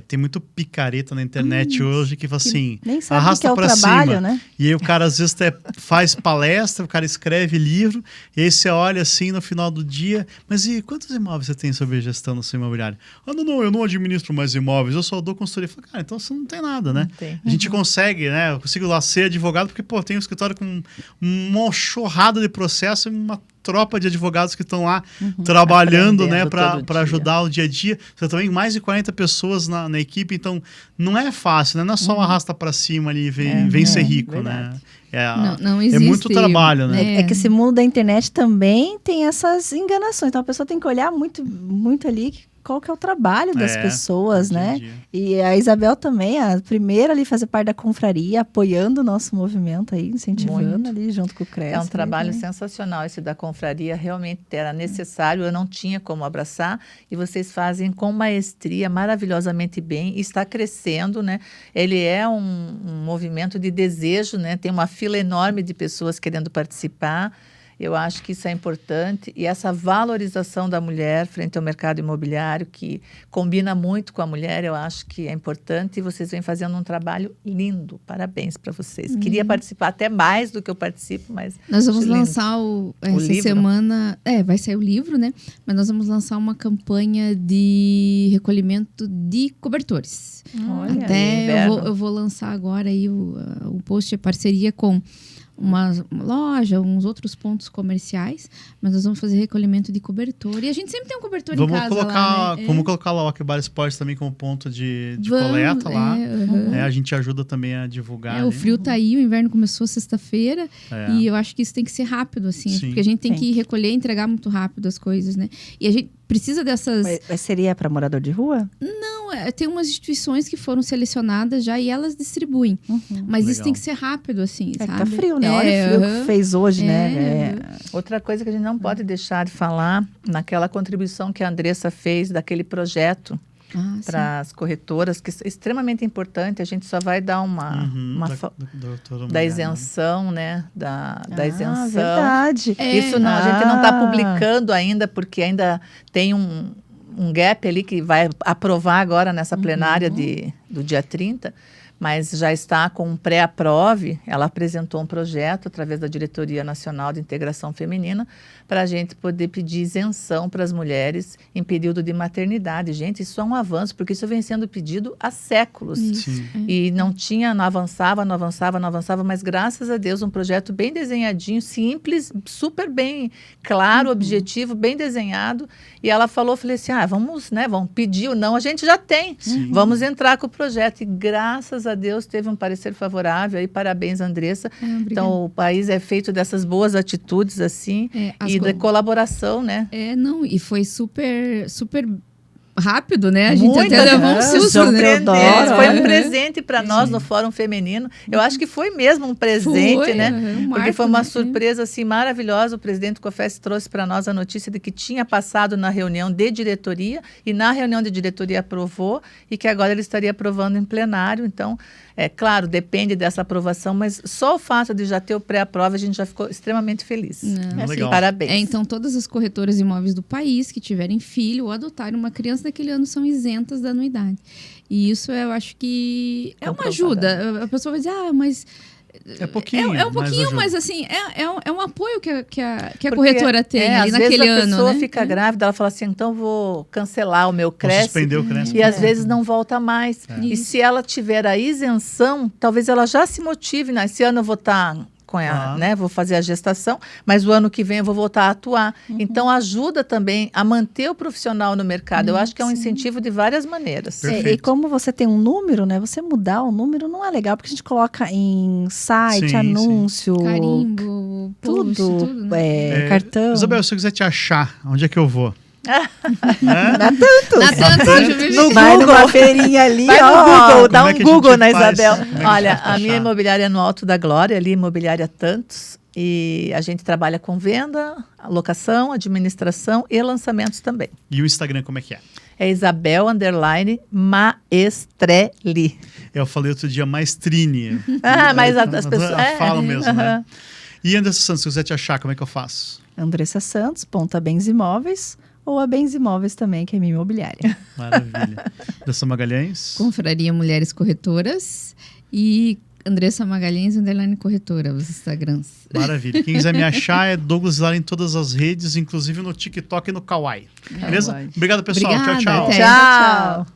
S1: Tem muito picareta na internet hoje que fala assim, arrasta pra cima. Né? E aí o cara às vezes faz palestra, o cara escreve livro, e aí você olha assim no final do dia, mas e quantos imóveis você tem sobre gestão no seu imobiliário? Não, eu não administro mais imóveis, eu só dou consultoria. Eu falo, cara, então você não tem nada, né? A gente consegue, né? Eu consigo lá ser advogado, porque, tem um escritório com uma chorrada de processo e uma tropa de advogados que estão lá trabalhando, né, para ajudar o dia a dia. Você também mais de 40 pessoas na equipe, então não é fácil, né? Não é só uma arrasta para cima ali e vem ser rico,
S2: verdade.
S1: né?
S2: Não existe,
S1: muito trabalho, né?
S4: É que esse mundo da internet também tem essas enganações. Então a pessoa tem que olhar muito, muito ali qual que é o trabalho das pessoas, né?
S1: Dia.
S4: E a Isabel também, a primeira ali fazer parte da confraria, apoiando o nosso movimento aí, incentivando ali junto com o CRESP.
S3: É um trabalho sensacional esse da confraria, realmente era necessário, eu não tinha como abraçar, e vocês fazem com maestria, maravilhosamente bem, e está crescendo, né? Ele é um movimento de desejo, né? Tem uma fila enorme de pessoas querendo participar. Eu acho que isso é importante, e essa valorização da mulher frente ao mercado imobiliário, que combina muito com a mulher, eu acho que é importante, e vocês vêm fazendo um trabalho lindo. Parabéns para vocês. Queria participar até mais do que eu participo, mas...
S2: Nós vamos lançar essa
S3: livro?
S2: semana... vai sair o livro, né? Mas nós vamos lançar uma campanha de recolhimento de cobertores.
S4: Olha,
S2: até eu vou lançar agora aí o post, a parceria com uma loja, uns outros pontos comerciais, mas nós vamos fazer recolhimento de cobertor. E a gente sempre tem um cobertor em casa lá, né?
S1: Vamos colocar lá o Aquebar Esportes também como ponto de coleta lá. A gente ajuda também a divulgar.
S2: O frio tá aí, o inverno começou sexta-feira, e eu acho que isso tem que ser rápido, assim.
S1: Sim.
S2: Porque a gente tem que recolher e entregar muito rápido as coisas, né? E a gente precisa dessas...
S4: Mas seria para morador de rua?
S2: Não, tem umas instituições que foram selecionadas já e elas distribuem. Mas isso tem que ser rápido, assim, sabe?
S4: Tá frio, né? Olha o frio que fez hoje, né?
S3: Outra coisa que a gente não pode deixar de falar, naquela contribuição que a Andressa fez daquele projeto para as corretoras, que é extremamente importante, a gente só vai dar da isenção, né? Da isenção.
S4: Verdade.
S3: Isso não, a gente não está publicando ainda, porque ainda tem um gap ali que vai aprovar agora nessa plenária do dia 30, mas já está com um pré-aprove. Ela apresentou um projeto através da Diretoria Nacional de Integração Feminina para a gente poder pedir isenção para as mulheres em período de maternidade. Gente, isso é um avanço, porque isso vem sendo pedido há séculos. E não avançava, mas graças a Deus um projeto bem desenhadinho, simples, super bem claro, objetivo, bem desenhado. E ela falou, falei assim, vamos pedir ou não, a gente já tem. Vamos entrar com o projeto. E graças a Deus teve um parecer favorável. E parabéns, Andressa. Então, o país é feito dessas boas atitudes, assim, e da colaboração, né?
S2: E foi super, super rápido, né? A gente até levou um susto, né?
S3: Foi um presente para nós no Fórum Feminino. Eu acho que foi mesmo um presente, né? Porque foi uma surpresa assim maravilhosa. O presidente COFES trouxe para nós a notícia de que tinha passado na reunião de diretoria, e na reunião de diretoria aprovou, e que agora ele estaria aprovando em plenário. Então, claro, depende dessa aprovação, mas só o fato de já ter o pré-aprova, a gente já ficou extremamente feliz.
S1: Legal.
S3: Parabéns.
S2: Então, todas as corretoras de imóveis do país que tiverem filho ou adotarem uma criança daquele ano são isentas da anuidade. E isso eu acho que é uma ajuda. A pessoa vai dizer, mas...
S1: É pouquinho.
S2: É um pouquinho, mas assim, é um apoio que a corretora tem ali naquele ano.
S3: Às vezes a pessoa
S2: né?
S3: fica grávida, ela fala assim, então vou cancelar o meu CRESP.
S1: Suspender o CRESP.
S3: E às vezes não volta mais. E se ela tiver a isenção, talvez ela já se motive, né? Esse ano eu vou estar... né? Vou fazer a gestação, mas o ano que vem eu vou voltar a atuar. Então, ajuda também a manter o profissional no mercado. Eu acho que é um incentivo de várias maneiras.
S4: E como você tem um número, né? Você mudar o número não é legal, porque a gente coloca em site, anúncio...
S2: Carimbo, post, tudo, né?
S4: Cartão.
S1: Isabel, se eu quiser te achar, onde é que eu vou?
S4: Na Tantos.
S3: No
S4: Vai
S3: Google.
S4: numa feirinha ali,
S3: Vai no Google, dá
S1: que
S3: um
S1: a
S3: Google
S1: gente
S3: na
S1: faz?
S3: Isabel.
S1: Como é que
S3: Olha,
S1: faz pra
S3: a minha
S1: achar?
S3: imobiliária é no Alto da Glória, ali, imobiliária Tantos. E a gente trabalha com venda, locação, administração e lançamentos também.
S1: E o Instagram, como é que é?
S3: É Isabel_Maestrelli.
S1: Eu falei outro dia Maestrine.
S3: Mas as pessoas...
S1: falam mesmo, né? E Andressa Santos, se eu quiser te achar, como é que eu faço?
S4: Andressa Santos, ponta Bens Imóveis, ou a Bens Imóveis também, que é minha imobiliária.
S1: Maravilha. Andressa Magalhães?
S2: Confraria Mulheres Corretoras e Andressa Magalhães _corretora, os Instagrams.
S1: Maravilha. Quem quiser me achar é Douglas Lara em todas as redes, inclusive no TikTok e no Kawaii. Beleza? Obrigado, pessoal.
S2: Obrigada,
S1: Tchau, tchau.
S2: até.
S3: Tchau.